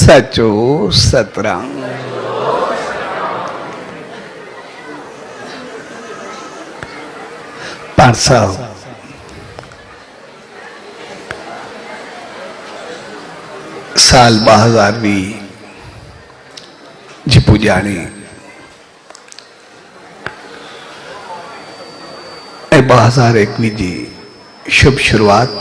सचो सतरंग। पाठ साहब साल 2020 जी पुजाणी ऐं 2021 जी शुभ शुरुआत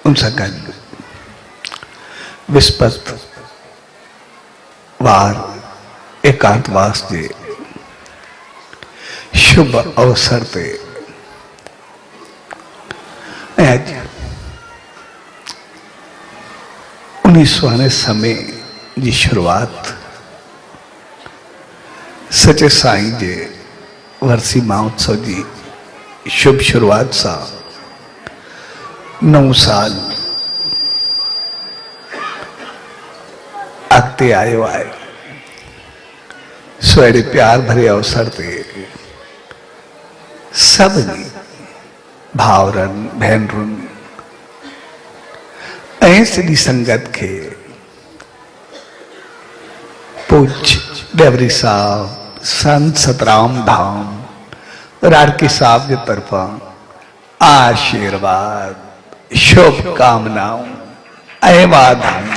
उन सां गॾु विस्पति वार एकांतवास जे शुभ अवसर ते अॼु 19 समय जी शुरुआत सचे साईं जे वर्सी महोत्सव जी शुभ शुरुआत सां 9 साल अॻिते आयो आहे। सो अहिड़े प्यार भरे अवसर ते सभिनी भाउरनि भेनरुनि ऐं सॼी संगत खे पूज्य डेवरी साहब संत सतराम धाम राड़की साहब के तरफा आशीर्वाद शुभकामनाओं ऐं वाधायूं।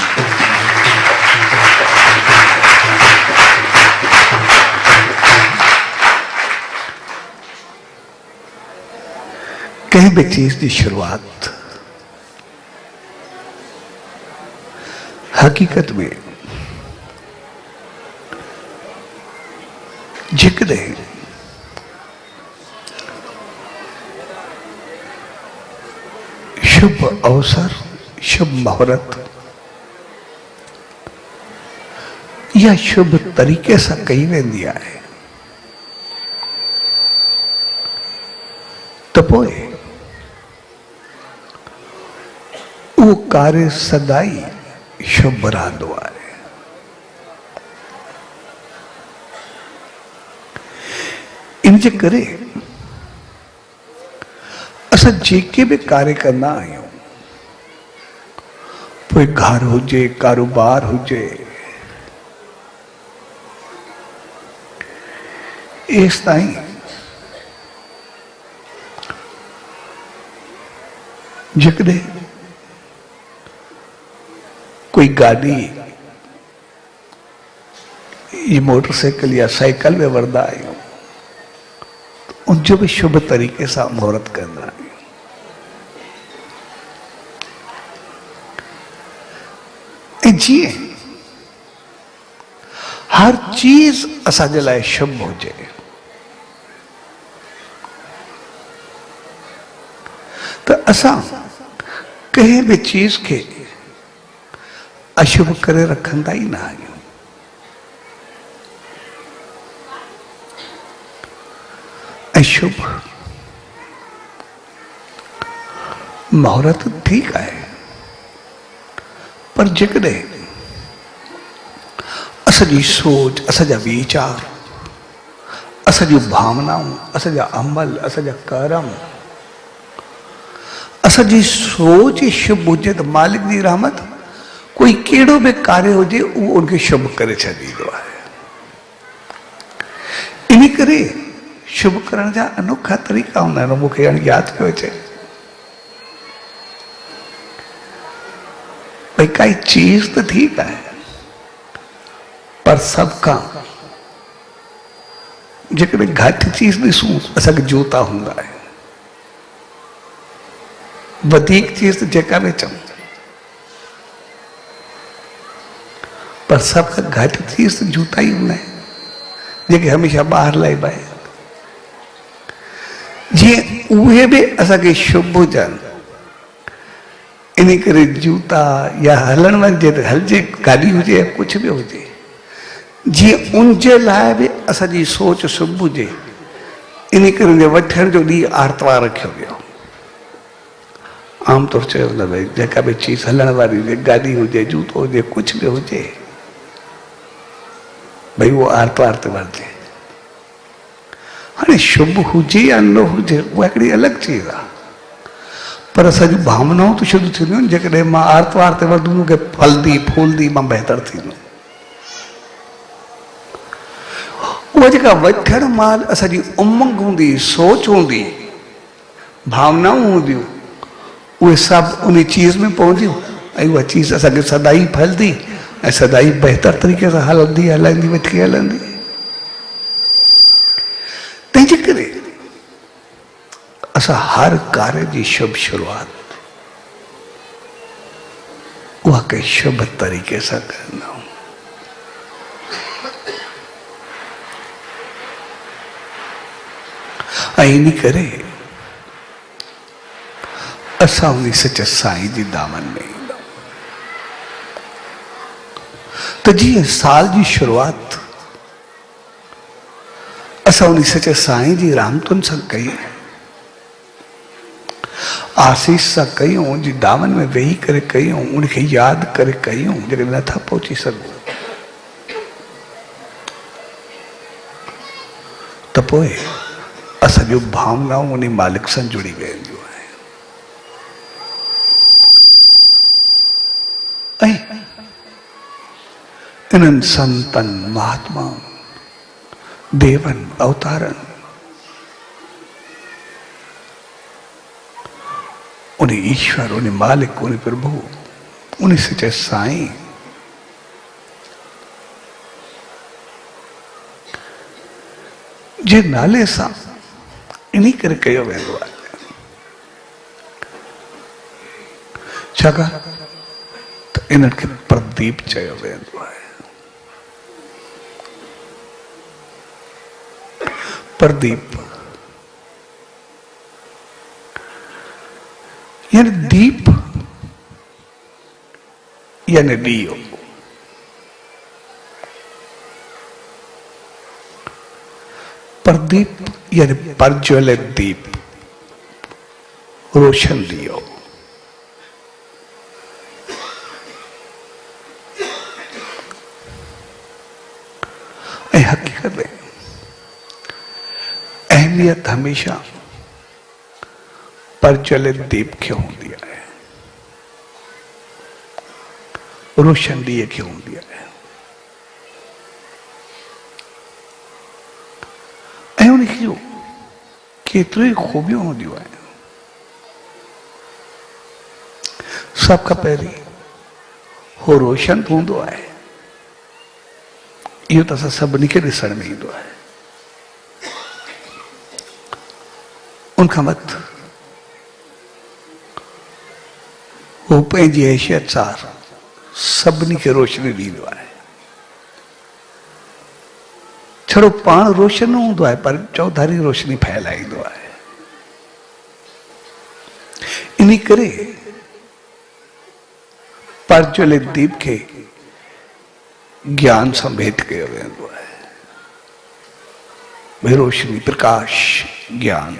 कहीं भी चीज की शुरुआत हकीकत में जिक्र शुभ अवसर शुभ मुहूर्त या शुभ तरीके से कही वेंदी है तो पोइ वो कार्य सदाई शुभ रहंदो आहे। इन जे करे असां जेके भी कार्य करना आहियूं, पोइ घर हुजे कारोबार हुजे, इस ताईं जेकॾहिं कोई गाड़ी ये मोटरसाइकिल या साइकिल में वरदा आहियूं तो उनजो भी शुभ तरीके से मुहूर्त करना आहियूं। जी हर चीज असांजे लाइ शुभ हुजे, तो असां कंहिं भी चीज के अशुभ करे रखंदा ही ना आहियूं। अशुभ मुहूर्त ठीक है, पर जेकॾहिं असांजी सोच असांजा वीचार असांजी भावनाऊं असांजा अमल असांजा कर्म असांजी सोच ही शुभ हुजे तो मालिक जी रहमत कोई केड़ो भी कार्य हुजे वो उनके शुभ करे छॾींदो आहे। इन करे शुभ करण जा अनोखा तरीक़ा हूंदा आहिनि। मूंखे हाणे यादि पियो अचे भाई काई चीज तो ठीक है, पर सबका जेकॾहिं घटि चीज ॾिसूं असांखे जूता हूंदा है, वधीक चीज तो जेका भी चऊं, पर सबका घटि चीज तो जूता ही हूंदा आहिनि जेके हमेशा ॿाहिरि लाइबा आहिनि। जीअं उहे भी असांखे शुभ हुजनि, इन करे जूता या हलण वञे हलजे गाॾी हुजे या कुछ भी हुजे, जीअं उनजे लाइ भी असांजी सोच शुभ हुजे, इन करे वठण जो ॾींहुं आर्तवार रखियो वियो। आमतौर चयो वेंदो भई जेका भी चीज हलण वारी हुजे, गाॾी हुजे जूतो हुजे कुछ भी हुजे, भाई वो आर्तवार ते वठजे। हाँ शुभ हुजे या न हुजे वो हिकिड़ी अलग चीज आहे। पर असांजी भावनाऊं तो शुरू थींदियूं आहिनि। जेकॾहिं मां आर्तवार ते वधंदुमि मूंखे फलंदी फूलंदी मां बहितर थींदुमि। उहा जेका वठण महिल असांजी उमंग हूंदी, सोच हूंदी, भावनाऊं हूंदियूं, उहे सभु उन चीज़ में पवंदियूं ऐं उहा चीज़ असांखे सदाई फलंदी ऐं सदाई बहितर तरीक़े सां हलंदी हलंदी वेठी हलंदी। तंहिंजे करे असां हर कार्य जी शुभ शुरूआत उहा कंहिं शुभ तरीक़े सां कंदा आहियूं। ऐं इन करे असां उन सच्चे साईं जी दामन में ईंदा आहियूं। त जीअं साल जी शुरूआत असां उन सच्चे साईं जी रहमतुनि सां कई, आसीस सां कयूं, उनजी दामन में वेही करे कयूं, उनखे यादि करे कयूं। जेकॾहिं नथा पहुची सघूं त पोइ असांजूं भावनाऊं उन मालिक सां जुड़ी वेंदियूं आहिनि। ऐं इन्हनि संतनि, महात्माउनि, देवनि, अवतारनि उन ईश्वर, उन मालिक, उन प्रभु, उन सच्चे साईं जे नाले सां इन करे कयो वेंदो आहे। छाकाणि त इन्हनि खे प्रदीप चयो वेंदो आहे। प्रदीप यानी दीप यानी दियो। प्रदीप यानी प्रज्वलित दीप, रोशन दियो। हकीकत में अहमियत हमेशा प्रज्वलित दीप खे हूंदी आहे, रोशन दिए खे हूंदी आहे। ऐं उनखे जो केतिरो ई खूबियूं हूंदियूं आहिनि। सभ खां पहिरीं हो रोशन हूंदो आहे, इहो त असां सभिनी खे ॾिसण में ईंदो आहे। उनखां मत वो पंहिंजी हैसियत सां सभिनी खे रोशनी ॾींदो आहे। छड़ो पाण रोशन न हूंदो आहे, पर चौधारी रोशनी फैलाईंदो आहे। इन करे प्रज्वलित दीप खे ज्ञान सां भेंट कयो वेंदो आहे। भई रोशनी, प्रकाश, ज्ञान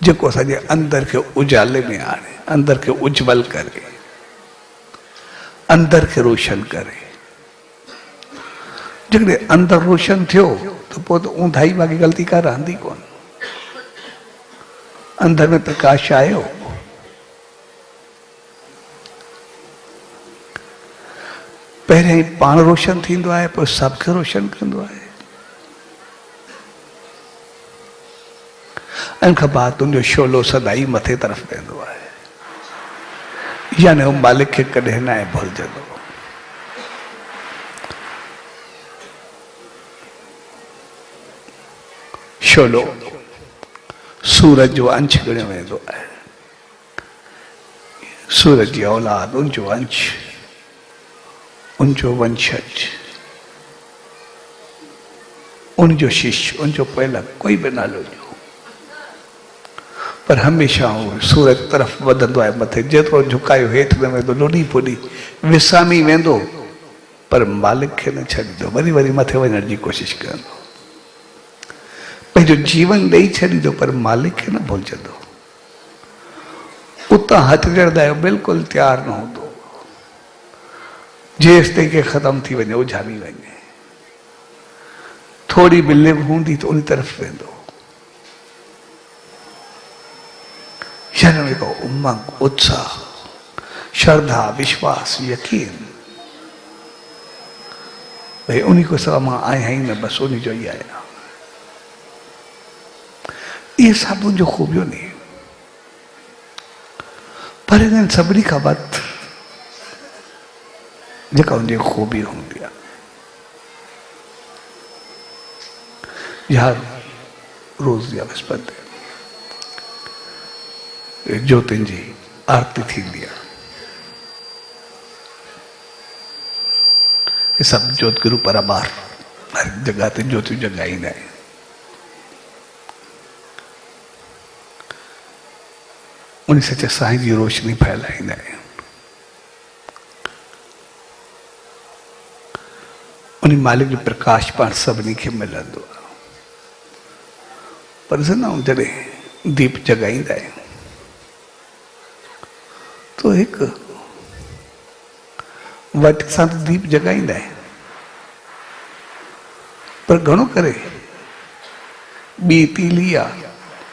जेको असांजे अंदर खे उजाले में आणे, अंदर खे उज्जवल करे, अंदर खे रोशन करे। जेकॾहिं अंदर रोशन थियो त पोइ त ऊंधाई बाक़ी ग़लती का रहंदी कोन। अंदर में प्रकाश आयो पहिरियों पाण रोशन थींदो आहे, पोइ सभु रोशन कंदो आहे। इन खां बाद तुंहिंजो शोलो सदाई मथे तरफ़ वेंदो आहे, यानी हू मालिक खे कॾहिं न भुलजंदो। शोलो सूरज जो अंश गिणियो वेंदो आहे। सूरज जी औलाद, उनजो अंश, उनजो वंशज, उनजो शिष्य, उनजो पहला कोई भी नालो जो, पर हमेशा सूरज तरफ़ वधंदो आहे मथे। जेतिरो झुकायो हेठि न वेंदो, लोॾी पोॾी विसामी वेंदो, पर मालिक खे न छॾींदो, वरी वरी मथे वञण जी कोशिशि कंदो। पंहिंजो जीवन ॾेई छॾींदो, पर मालिक खे न भुलजंदो। उतां हटजण लाइ बिल्कुलु तयारु न हूंदो। जेसि ताईं के ख़तम थी वञे, उझामी वञे, थोड़ी भी लिव हूंदी त उन तरफ़ वेंदो। जन्म को उमंग, उत्साह, श्रद्धा, विश्वास, यकीन, भाई उन्हीं को सब मां आया ही न, बस उन्हीं जो ही आया। ये सब जो खूबियों नहीं, पर इन सभी का बात जेका उनकी खूबी होंगी यार रोज दिया विस्पति ज्योतिन जी आरती थी दिया, ये सब ज्योत गुरु पराबार हर जगह ते ज्योति जगाई न उन्हीं सच्चे साईं जी रोशनी फैलाई न उन्हीं मालिक जो प्रकाश पाण सभिनी खे मिलंदो आहे। पर न जॾहिं दीप जगाईंदा आहियूं तो एक वट सां दीप जगाईंदा आहियूं, पर घणो करे ॿी तीली आहे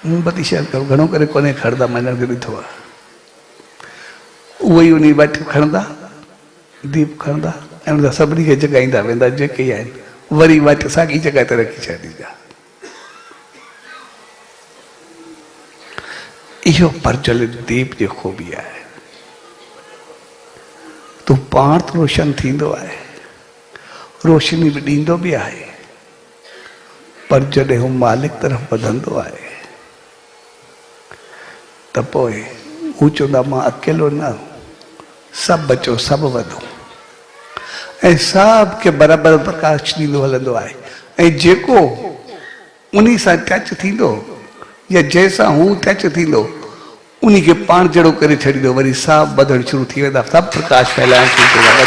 मोमबती शायदि घणो करे कोन्हे खणंदा, मञण खे ॾिठो आहे उहो ई उन वट खणंदा, दीप खणंदा ऐं उन सभिनी खे जगाईंदा वेंदा जेके आहिनि, वरी वट साॻी जॻह ते रखी छॾींदा। इहो प्रज्वलित दीप जी खूबी आहे, तू पाण रोशन थींदो आहे, रोशनी भी ॾींदो भी आहे, पर जॾहिं हू मालिक तरफ़ वधंदो आहे त पोइ हू चवंदा मां अकेलो न, सभु बचो सभु वधो ऐं सभ के बराबरि प्रकाश ॾींदो हलंदो आहे। ऐं जेको उन्हीं सां टच थींदो या जंहिंसां हू टच थींदो उन्हीं खे पाण जहिड़ो करे छॾींदो, वरी सभु ॿधणु शुरू थी वेंदा, सभु प्रकाश फैलाइण शुरू थी वेंदा।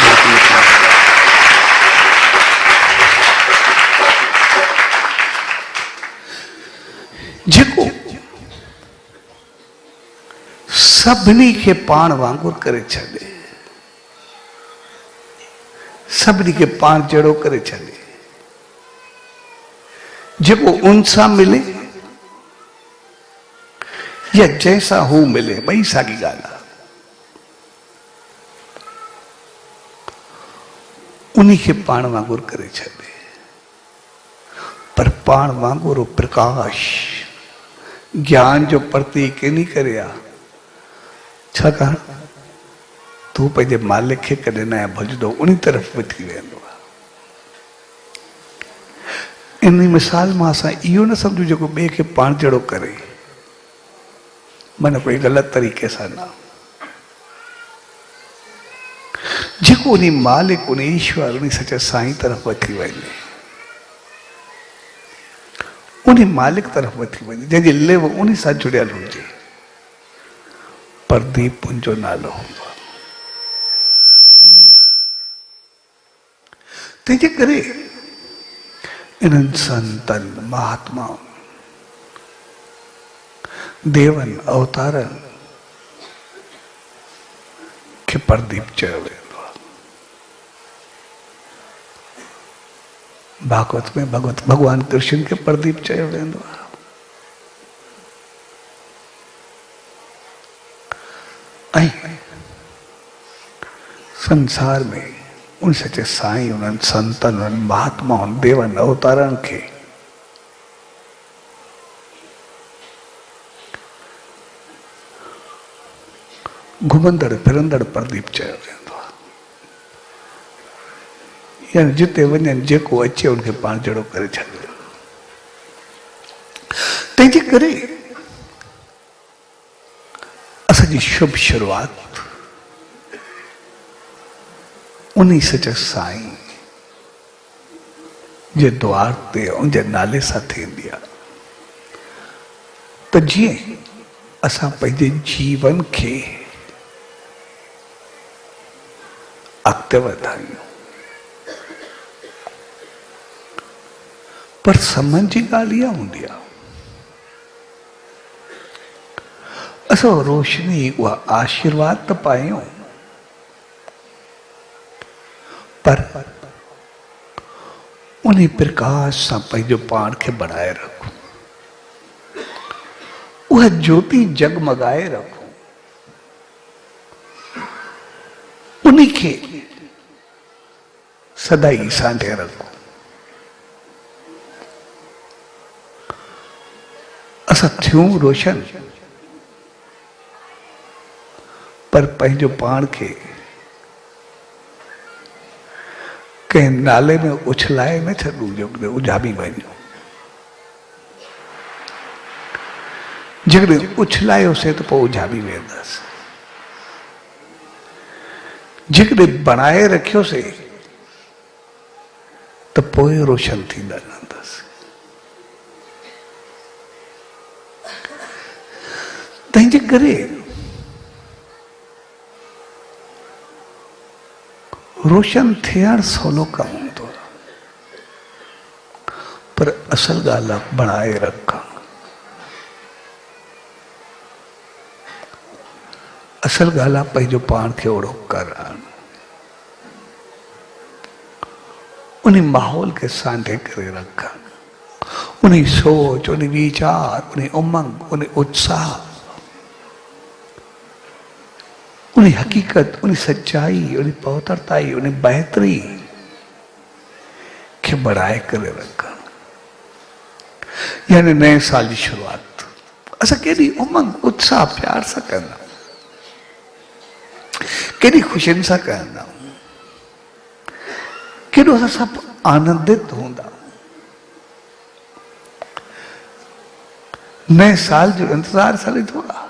जेको सभिनी खे पाण वांगुरु करे छॾे, सभिनी खे पाण जहिड़ो करे छॾे, जेको उन सां मिले या जैसा हू मिले, ॿई साॻी ॻाल्हि आहे, उन्हीं खे पाण वांगुरु करे छॾे, पर पाण वांगुरु प्रकाश ज्ञान जो प्रतीक इन करे आहे छाकाणि तू पंहिंजे मालिक खे कॾहिं न भुलंदो, उन तरफ़ वठी वेंदो आहे। इन मिसाल मां असां इहो न सम्झूं जेको ॿिए खे पाण जहिड़ो करे, मन कोई ग़लति तरीक़े सां न, जेको उन मालिक, उन ईश्वर, उन सच्चे साईं तरफ़ वठी वञे, उन मालिक तरफ़ वठी वञे, जंहिंजी लिव उन सां जुड़ियल हुजे, पर दीप उनजो नालो हूंदो आहे। तंहिंजे करे इन्हनि संतनि, महात्माउनि, देवनि, अवतारनि खे प्रदीप चयो वेंदो आहे। भागवत में भगवान कृष्ण खे प्रदीप चयो वेंदो आहे। ऐं संसार में उन सच्चे साईं, उन्हनि संतनि, उन्हनि महात्माउनि, देवनि, अवतारनि खे घुमंदड़ फिरंदड़ प्रदीप चयो वेंदो आहे। यानी जिते वञनि जेको अचे उनखे पाण जहिड़ो करे छॾे। तंहिंजे करे असांजी शुभ शुरूआत उन्हीं सच्चे साईं जे द्वार ते उनजे नाले सां थींदी आहे। त जीअं असां पंहिंजे जीवन खे अॻिते वधायूं, पर समझ जी ॻाल्हि इहा हूंदी आहे, असां रोशनी उहा आशीर्वाद त पायूं, पर उन प्रकाश सां पंहिंजो पाण खे बढ़ाए रखूं। वह ज्योति जगमगाए रखो, उन्हीं के सदाई सांठे रखो। असां थियूं रोशन, पर पंहिंजो पाण खे कंहिं नाले में उछलाए न छॾूं जो उजामी वञो। जेकॾहिं उछलायोसीं त पोइ उजामी वेंदासीं, जेकॾहिं बणाए रखियोसीं त पोइ रोशन थींदा रहंदासीं। तंहिंजे करे रोशन थियण सवलो कम हूंदो, पर असल ॻाल्हि आहे बणाए रखणु। असल ॻाल्हि आहे पंहिंजो पाण खे ओढ़ो करणु, उन माहौल खे सांढे करे रखणु, उन सोच, उन वीचार, उन उमंग, उन उत्साह, उन हकीकत, उन सच्चाई, उन पवित्रताई, उन बेहतरी खे बढ़ाए करे रखणु। यानी नए साल की शुरुआत असां केॾी उमंग उत्साह प्यार सां कंदा, केॾी ख़ुशियुनि सां कंदा, केॾो असां सभु आनंदित हूंदा। नए साल जो इंतजार साली थो आहे,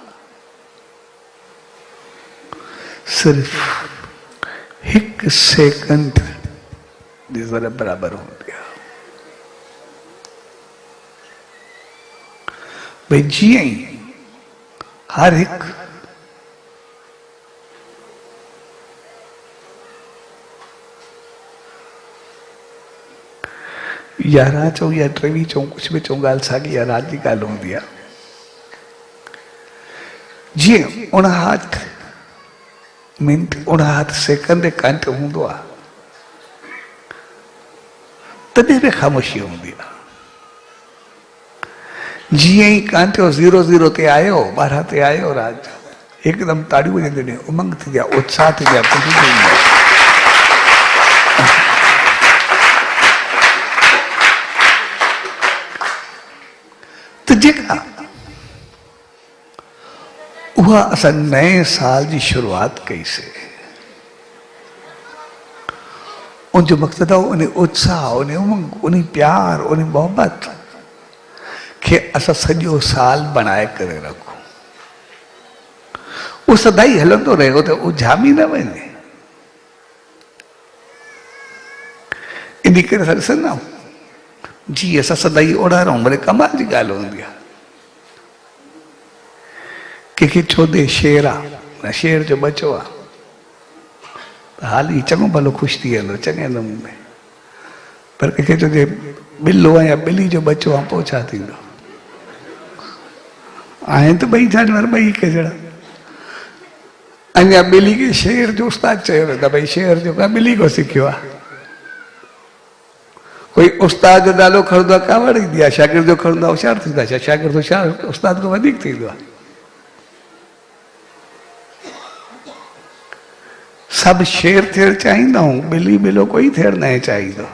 सिर्फ एक सेकंड जी जरा बराबर हूंदी आहे। भई जीअं ई हर हिकु यारहं चऊं या 23 चऊं, कुछ भी चऊं, ॻाल्हि साॻी आहे, राति जी ॻाल्हि हूंदी आहे। जीअं 59 मिनट 59 सेकंड कांट हूंदो आहे, तॾहिं बि ख़ामोशी हूंदी आहे। जीअं ई कांटो 00 ते आयो, 12 ते आयो राति जो, हिकदमि ताड़ियूं वॼंदियूं, उमंग थी विया, उत्साह थी विया, ख़ुशी थी विया। त जेका उहा असां नए साल जी शुरुआत कईसीं, उनजो मक़सदु आहे उन उत्साह, उन उमंग, उन प्यार, उन मोहब्बत खे असां सॼो साल बणाए करे रखूं। उहो सदाई हलंदो रहे, त उहो जामी न वञे। इन करे असां ॾिसंदा आहियूं, जी असां सदाई ओड़ा रहूं, भले कमाल जी ॻाल्हि हूंदी आहे। कंहिंखे छो दे शेर आहे, न शेर जो बचो आहे, हाल ई चङो भलो ख़ुशि थी वेंदो चङे नमूने। पर कंहिंखे चो जे ॿिलो आहे या ॿिली जो बचो आहे, पोइ छा थींदो? आहिनि त ॿई जानवर, ॿई हिकु जहिड़ा। अञा ॿिली खे शेर जो उस्ताद चयो वेंदो, भई शेर जो का ॿिली को सिखियो आहे। कोई उस्ताद जो नालो खणंदो आहे, कावड़ ईंदी आहे, शागिर्द जो खणंदो आहे, होशियारु थींदो आहे। शागिर्द होशियारु उस्ताद खां वधीक थींदो आहे। सभु शेर थियणु चाहींदा आहियूं, ॿिली ॿिलो कोई थियणु न चाहींदो।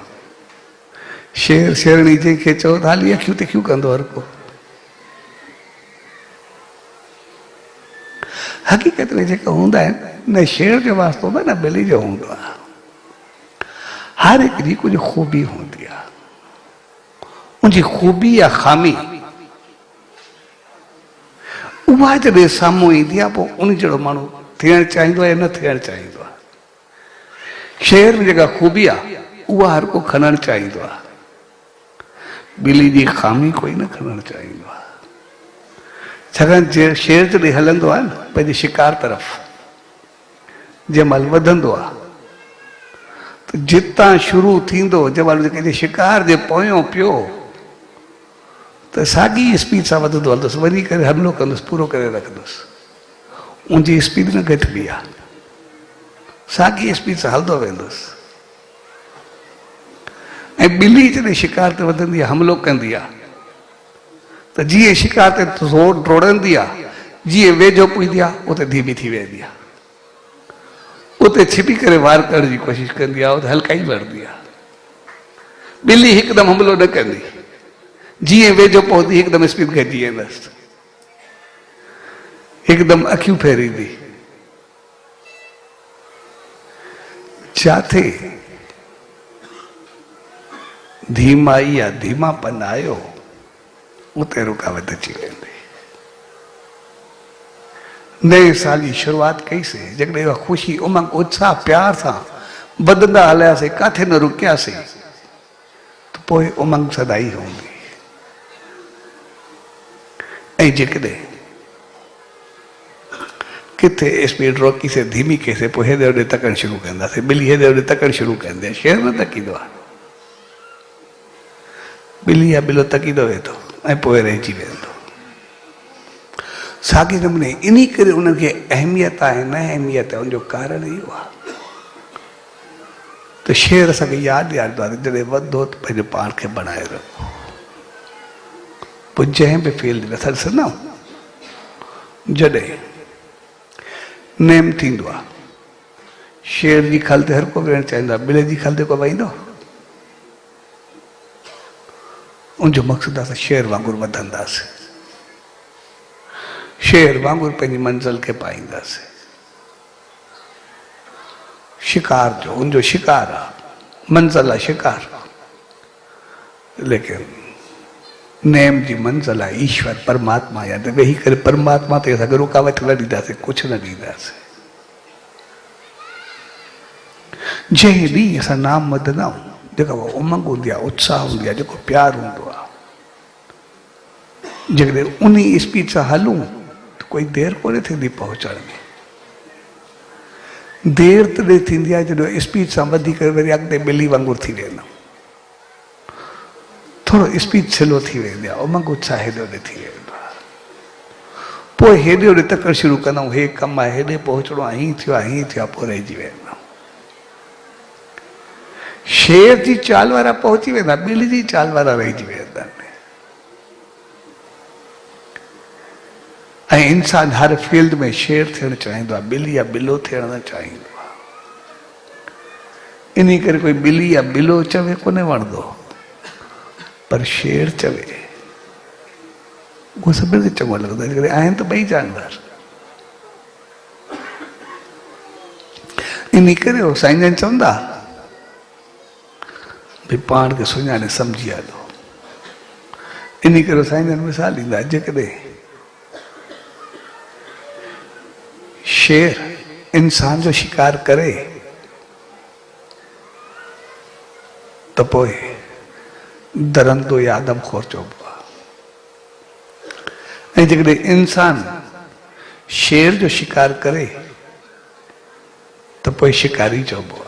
शेर शेरणी जंहिंखे चओ त हाली अखियूं तिखियूं कंदो हर को। हक़ीक़त में जेका हूंदा आहिनि, न शेर जो वास्तो हूंदो आहे, न ॿिली जो हूंदो आहे। हर हिकु जी कुझु ख़ूबी हूंदी आहे, उनजी ख़ूबी या ख़ामी उहा जॾहिं साम्हूं ईंदी आहे, पोइ उन जहिड़ो माण्हू थियणु चाहींदो आहे या न थियणु चाहींदो आहे। शेर में जेका ख़ूबी आहे, उहा हर को खणणु चाहींदो आहे। ॿिली जी ख़ामी कोई न खणणु चाहींदो आहे। छाकाणि जे शेर जॾहिं हलंदो आहे न पंहिंजे शिकार तरफ़, जंहिं महिल वधंदो आहे, त जितां शुरू थींदो, जंहिं महिल कंहिंजे शिकार जे पोयों पियो, त साॻी स्पीड सां वधंदो हलंदुसि, वञी करे हमिलो कंदुसि, पूरो करे रखंदुसि। उनजी स्पीड न घटिबी आहे, साॻी स्पीड सां हलंदो वेंदुसि। ऐं ॿिली जॾहिं शिकार ते वधंदी आहे, हमिलो कंदी आहे, तो जीअं शिकार ते ड्रोड़ंदी आहे, जीअं वेझो पुॼंदी आहे उते धीमी थी वेंदी आहे, उते छिपी करे वार करण जी कोशिश कंदी आहे, उते हल्का ई वठंदी आहे। ॿिली हिकदमि हमलो न कंदी, जीअं वेझो पहुती हिकदमि स्पीड घटिजी वेंदसि, हिकदमि अखियूं फेरींदी। जिथे धीमाई या धीमापन आयो उते रुकावट अची वेंदी। नए साल जी शुरूआत कईसीं, जॾहिं ख़ुशी उमंग उत्साह प्यार सां वधंदा हलियासीं, किथे न रुकियासीं, त पोइ उमंग सदाई हूंदी। ऐं जेकॾहिं किथे स्पीड रोकीसीं, धीमी कईसीं, पोइ हेॾे होॾे तकणु शुरू कंदासीं। ॿिली हेॾे होॾे तकणु शुरू कंदे, शेर न तकींदो आहे, ॿिली या ॿिलो तकींदो वेंदो ऐं पोइ रहिजी वेंदो। साॻे नमूने इन करे उनखे अहमियत आहे न अहमियत आहे, उनजो कारण इहो आहे त शेर असांखे यादि ॾियारींदो आहे जॾहिं वधो त पंहिंजो पाण खे बणाए रखो। पोइ जंहिं बि फील्ड में असां ॾिसंदा जॾहिं नेम थींदो आहे, शेर जी खल ते हर को वेहणु चाहींदो आहे, ॿिले जी खल ते को वेहींदो, उनजो मक़सदु आहे शेर वांगुरु वधंदासीं, शेर वांगुरु पंहिंजी मंज़िल खे पाईंदासीं। शिकार जो उनजो शिकार आहे, मंज़िल आहे शिकार, लेकिन नेम जी मंज़िल आहे ईश्वर परमात्मा। या त वेही करे परमात्मा ते असांखे रुकावट न ॾींदासीं, कुझु न ॾींदासीं। जंहिं ॾींहुं असां नाम वधंदा आहियूं, जेका उमंग हूंदी आहे, उत्साह हूंदी आहे, जेको प्यार हूंदो आहे, जेकॾहिं उन स्पीड सां हलूं त कोई देरि कोन्हे थींदी पहुचण में। देरि तॾहिं थींदी आहे जॾहिं स्पीड सां वधी करे वरी अॻिते ॿिली वांगुरु थी वेंदा, थोरो स्पीड स्लो थी वेंदी आहे, उमंग उत्साह हेॾे होॾे थी वेंदो आहे। पोइ हेॾे होॾे तकणु शुरू कंदा आहियूं, हे कमु आहे, हेॾे पहुचणो आहे, हीअं थियो आहे, हीअं थियो आहे, पोइ रहिजी वेंदा। शेर जी चाल वारा पहुची वेंदा, ॿिली जी चाल वारा रहिजी वेंदा। ऐं इंसान हर फील्ड में शेर थियणु चाहींदो आहे, ॿिली या ॿिलो थियणु न चाहींदो आहे। इन करे कोई ॿिली या ॿिलो चवे कोन्हे वणंदो, पर शेर चवे उहो सभिनी खे चङो लॻंदो आहे, आहिनि त ॿई जानवर। इन करे हो साईं जन चवंदा भई पाण खे सुञाणे सम्झी हलो। इन करे साईं जन मिसाल ॾींदा, जेकॾहिं शेर इंसान जो शिकार करे त पोइ दरंदो या आदमखोर चइबो आहे, ऐं जेकॾहिं इंसान शेर जो शिकार करे त पोइ शिकारी चइबो आहे।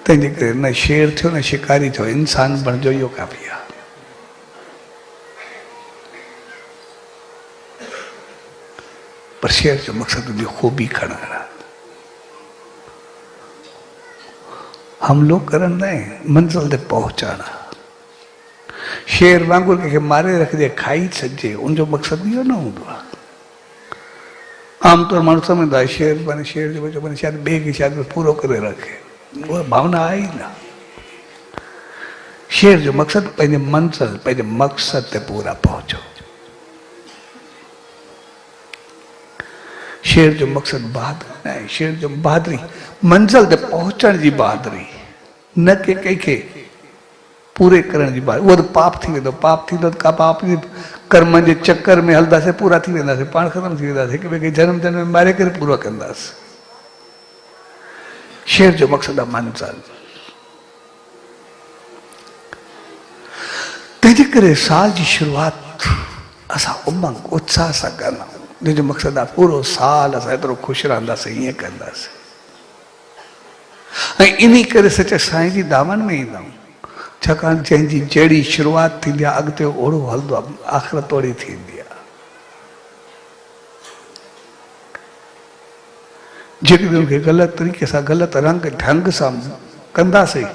तंहिंजे करे न शेर थियो न शिकारी थियो, इंसान बणिजो इहो काफ़ी आहे। पर शेर जो मक़सदु हुनजी ख़ूबी खणणु आहे, हमलो करण न आहे, मंज़िल ते पहुचणु आहे। शेर वांगुरु कंहिंखे मारे रखिजे, खाई छॾिजे, उनजो मक़सदु इहो न हूंदो आहे। आमतौर माण्हू सम्झंदा आहे शेर माने शेर जो बचो माने शायदि ॿिए खे शायदि पूरो करे रखे, उहा भावना आहे ई न। शेर जो मक़सदु पंहिंजे मंज़िल, पंहिंजे मक़सद ते पूरा पहुचो। शेर जो मक़सदु बहादुरी न आहे, शेर जो बहादुरी मंज़िल ते पहुचण जी बहादुरी, न के कंहिंखे पूरे करण जी बहादुरी। उहो त पाप थी वेंदो, पाप थींदो त का पाप जे कर्म जे चक्कर में हलंदासीं, पूरा थी वेंदासीं, पाण ख़तमु थी वेंदासीं, हिक ॿिए खे जनम जनम में मारे करे पूरो कंदासीं। शेर जो मक़सदु आहे मंज़िल। तंहिंजे करे साल जी शुरूआत असां उमंग उत्साह सां कंदा आहियूं, जंहिंजो मक़सदु आहे पूरो साल असां एतिरो ख़ुशि रहंदासीं, ईअं कंदासीं। ऐं इन करे सच साईं जी दामन में ईंदा आहियूं, छाकाणि जंहिंजी जहिड़ी शुरूआत थींदी आहे अॻिते ओड़ो हलंदो आहे, आख़िरत ओड़ी थींदी आहे। जेकॾहिं उनखे ग़लति तरीक़े सां ग़लति रंग ढंग सां कंदासीं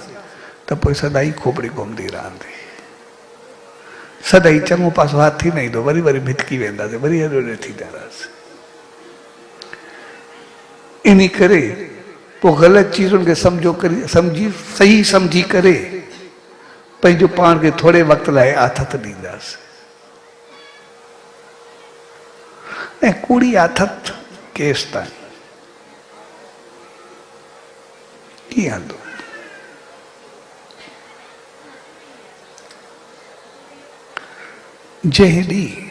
त तो पोइ सदाई खोपड़ी घुमंदी रहंदी, सदाई चङो पासो हथ थी न ईंदो, वरी वरी भिटकी वेंदासीं, वरी हेॾो होॾे थींदा रहंदासीं। इन करे पोइ ग़लति चीज़ुनि खे सही सम्झी करे पंहिंजो पाण खे थोरे वक़्त लाइ आथत ॾींदासीं। ऐं कूड़ी आथत केसि ताईं कीअं हलंदो? जंहिं ॾींहुं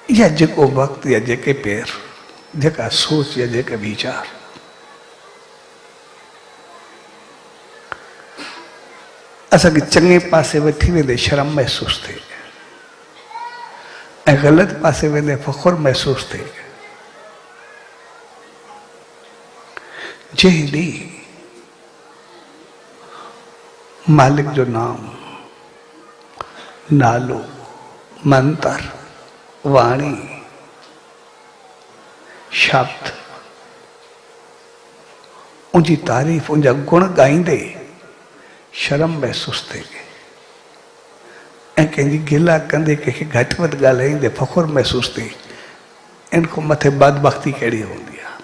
या जेको वक़्तु या जेके पेर, जेका सोच या जेके वीचार असांखे चङे पासे वठी वेंदे शर्म महसूस थिए ऐं ग़लति पासे वेंदे फ़ख़ुर महसूस थिए, जंहिं ॾींहुं मालिक जो नाम, नालो, मंत्र, वाणी, शब्द, उनकी तारीफ़, उनजा गुण गाईंदे शर्म महसूस थिए ऐं कंहिंजी गिला कंदे कंहिंखे घटि वधि ॻाल्हाईंदे फ़ख़ुर महसूस थिए, इन खां मथे बदबख़्ती कहिड़ी हूंदी आहे?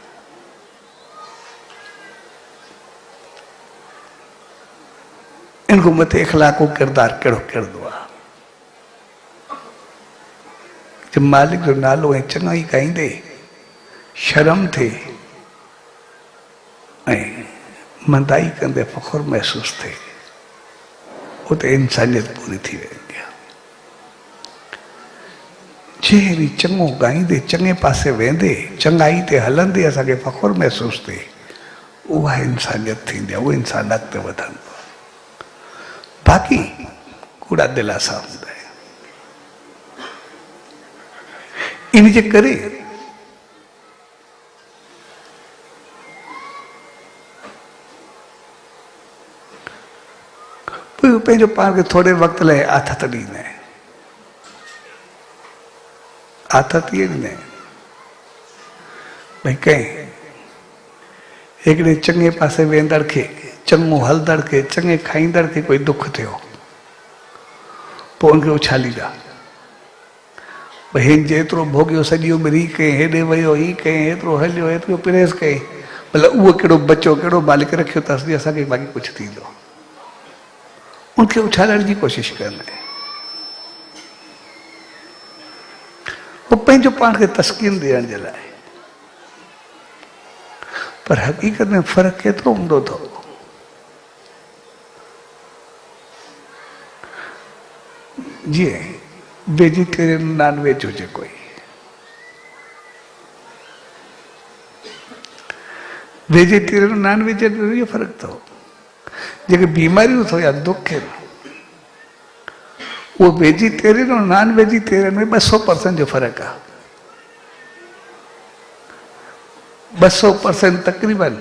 इन खां मथे इख़लाक़ो किरदार कहिड़ो किरंदो आहे? जब मालिक जो नालो ऐं चङाई गाईंदे शर्म थिए ऐं मंदाई कंदे फ़ख़ुर महसूस थिए, उते इंसानियत पूरी थी वेंदी आहे। जंहिं चङो गाईंदे, चङे पासे वेंदे, चङाई ते हलंदे असांखे फ़ख़ुर महसूस थिए, उहा इंसानियत थींदी आहे, उहो इंसान अॻिते वधंदो। बाक़ी कूड़ा दिलासा हूंदा आहिनि। इन जे करे पंहिंजो पाण खे थोरे वक़्त लाइ आथत ॾींदा आहिनि। आथत इहे ॾींदा आहिनि भई कंहिं हिकिड़े चङे पासे वेंदड़ खे, चङो हलंदड़ खे, चङे खाईंदड़ खे कोई दुख थियो, पोइ उनखे उछालींदा भई हिन जेतिरो भोॻियो सॼी उमिरि ही कयईं, हेॾे वियो ही कयईं, हेतिरो हलियो, हेतिरो प्रेस कयईं, मतिलबु उहो कहिड़ो बचो, कहिड़ो मालिक रखियो अथसि, असांखे बाक़ी कुझु थींदो, उनखे उछालण जी कोशिश कंदा आहिनि। उहो पंहिंजो पाण खे तस्कीन ॾियण जे लाइ, पर हक़ीक़त में फ़र्क़ु केतिरो हूंदो अथव? जीअं वेजिटेरियन नॉन वेज हुजे कोई, वेजिटेरियन नॉन वेजिटेरियन में इहो फ़र्क़ु अथव। जेके बीमारियूं अथव या दुख आहिनि, उहो वेजिटेरियन और नॉन वेजिटेरियन में 200% जो फ़र्क़ु आहे। 200% तक़रीबन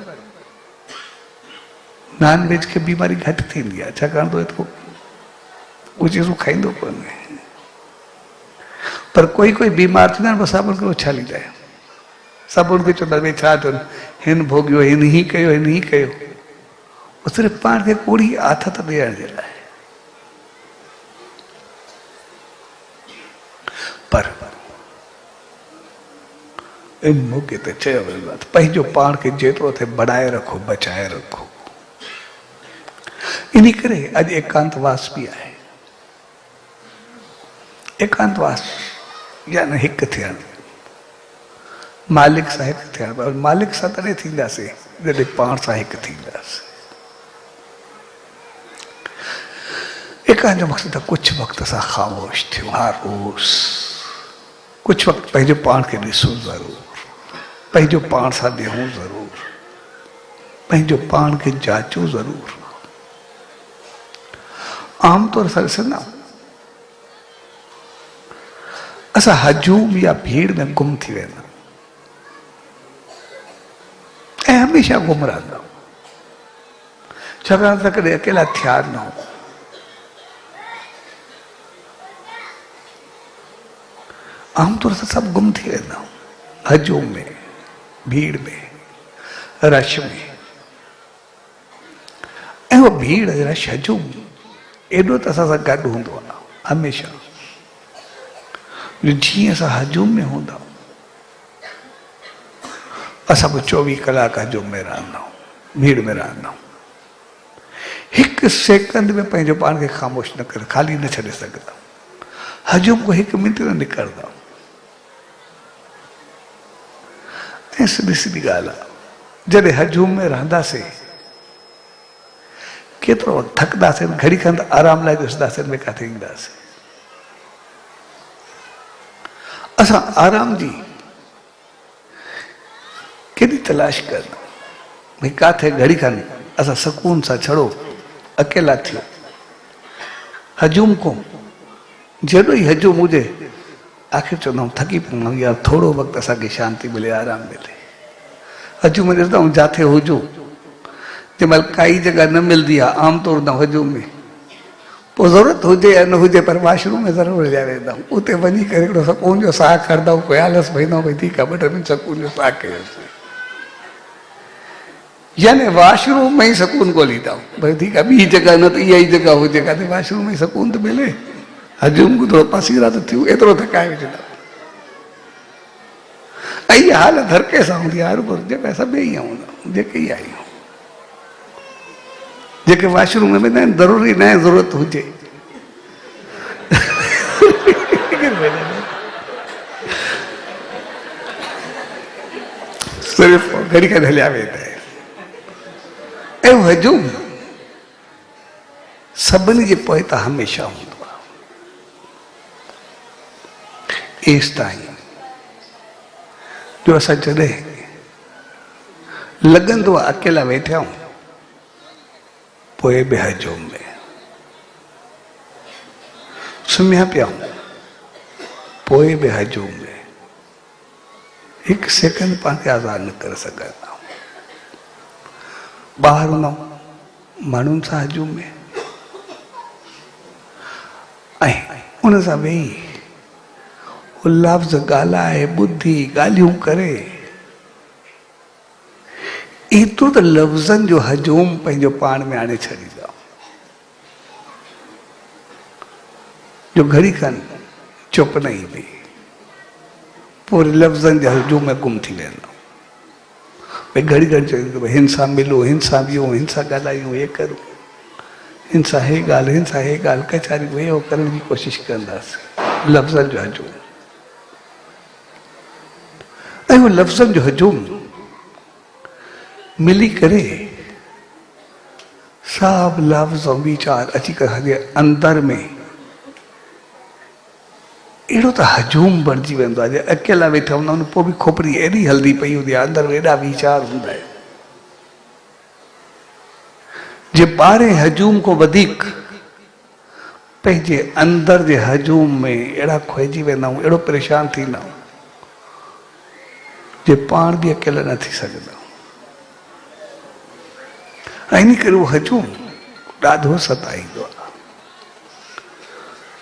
नॉन वेज खे बीमारी घटि थींदी आहे, छाकाणि त एतिरो उहे चीज़ूं खाईंदो कोन्हे। पर कोई कोई बीमार थींदा आहिनि, बसि उनखे उछालींदा आहिनि, सभु उनखे चवंदा भई छा चवनि, हिन भोॻियो, हिन ही कयो, हिन ही कयो, उहो सिर्फ़ु पाण खे कूड़ी आथत ॾियण जे लाइ। पर इन मौक़े ते चयो वेंदो आहे त पंहिंजो पाण खे जेतिरो थिए बढ़ाए रखो, बचाए रखो। इन करे अॼु एकांतवास बि आहे। एकांतवास यानी हिकु थियणु, मालिक सां हिकु थियणु। पर मालिक सां तॾहिं थींदासीं जॾहिं पाण सां हिकु थींदासीं। एकांत जो मक़सदु आहे कुझु वक़्त असां ख़ामोश थियूं, हर रोज़ कुझु वक़्तु पंहिंजो पाण खे ॾिसूं ज़रूरु, पंहिंजो पाण सां विहूं ज़रूरु, पंहिंजो पाण खे जाचूं ज़रूरु। आमतौर सां ॾिसंदा असां हजूम या भीड़ में गुम थी वेंदा ऐं हमेशह गुम रहंदा, छाकाणि त कॾहिं अकेला थिया न हो। आमतौर सां सभु गुम थी वेंदा, हजूम में, भीड़ में, रश में, वो भीड़ रश हजूम एडो तो असां सां गॾु हूंदो आहे हमेशह। जीअं असां हजूम में हूंदा असां पोइ 24 कलाक हजूम में रहंदा आहियूं, भीड़ में रहंदा आहियूं। हिकु सेकंड में पंहिंजो पाण खे ख़ामोश न करे ख़ाली न छॾे सघंदा। हजूम को 1 मिनट न निकिरंदा। ऐं सिधी सिधी ॻाल्हि आहे, जॾहिं हजूम में रहंदासीं केतिरो थकंदासीं, घड़ी खनि आराम लाइ ॾिसंदासीं में किथे ईंदासीं। असां आराम जी केॾी तलाश कंदा भई किथे घड़ी खनि असां सुकून सां छड़ो अकेला थियो। हजूम को जॾो ई हजूम हुजे आख़िर चवंदा आहियूं थकी पवंदा आहियूं, यार थोरो वक़्तु असांखे शांती मिले, आराम मिले। हजूम में ॾिसंदा आहियूं जिथे हुजो जंहिंमहिल काई जॻह न मिलंदी आहे आमतौर ते हजूम में, पोइ ज़रूरत हुजे या न हुजे पर वाशरूम में ज़रूरु हलिया वेंदा आहियूं। उते वञी करे हिकिड़ो सुकून जो साह खणंदा आहियूं, कोई आलस भईंदा आहियूं भई ठीकु आहे 2 मिंट सुकून जो साह कयोसीं। यानी वाशरूम में ही सुकून ॻोल्हींदा आहियूं भई ठीकु आहे ॿी जॻह न त इहा ई जॻह हुजे किथे वाशरूम में सुकून त मिले। हजूम को थोरो पसीरा त थियो एतिरो थकाए विझंदा। ऐं इहा हालत हर कंहिंसां हूंदी आहे, हर जॻह सभई ईअं हूंदा जेके ई आहियूं जेके वाशरूम में वेंदा आहिनि ज़रूरी न आहे ज़रूरत हुजे सिर्फ़ु घड़ी खनि हलिया वेंदा आहिनि। ऐं हजूम सभिनी जे पोइ त हमेशह हूंदो आहे। एसि ताईं जो असां जॾहिं लॻंदो आहे अकेला वेठा आहियूं पोइ बि हजूम में सुम्हिया पिया आहियूं पोइ बि हजूम में 1 सेकंड पाण खे आज़ादु न करे सघंदा। ॿाहिरि हूंदा आहियूं माण्हुनि सां हजूम में ऐं उन सां वेही लफ़्ज़ ॻाल्हाए ॿुधी ॻाल्हियूं करे एतिरो त लफ़्ज़नि जो हजूम पंहिंजो पाण में आणे छॾींदा जो घड़ी खनि चुप न ईंदी, पोइ लफ़्ज़नि जे हजूम में गुम थी वेंदा। भई घड़ी घड़ी चवंदो भई हिन सां मिलो, हिन सां वियो, हिन सां ॻाल्हायूं, हे करूं, हिन सां हे ॻाल्हि, हिन सां हे ॻाल्हि, कचारी हे हो करण जी कोशिशि कंदासीं। लफ़्ज़नि जो हजूम ऐं उहो लफ़्ज़नि जो हजूम मिली करे सभु लफ़्ज़ ऐं वीचार अची करे अंदर में अहिड़ो त हजूम बणिजी वेंदो आहे। जे अकेला वेठा हूंदा आहिनि पोइ बि खोपड़ी एॾी हलदी पई हूंदी आहे, अंदर एॾा वीचार हूंदा आहिनि। जे ॿाहिरे हजूम को वधीक पंहिंजे अंदर जे हजूम में अहिड़ा खोइजी वेंदा आहियूं, अहिड़ो परेशान थींदा आहियूं जे पाण बि अकेला न थी सघंदा। ऐं इन करे उहो हजूम ॾाढो सताईंदो आहे।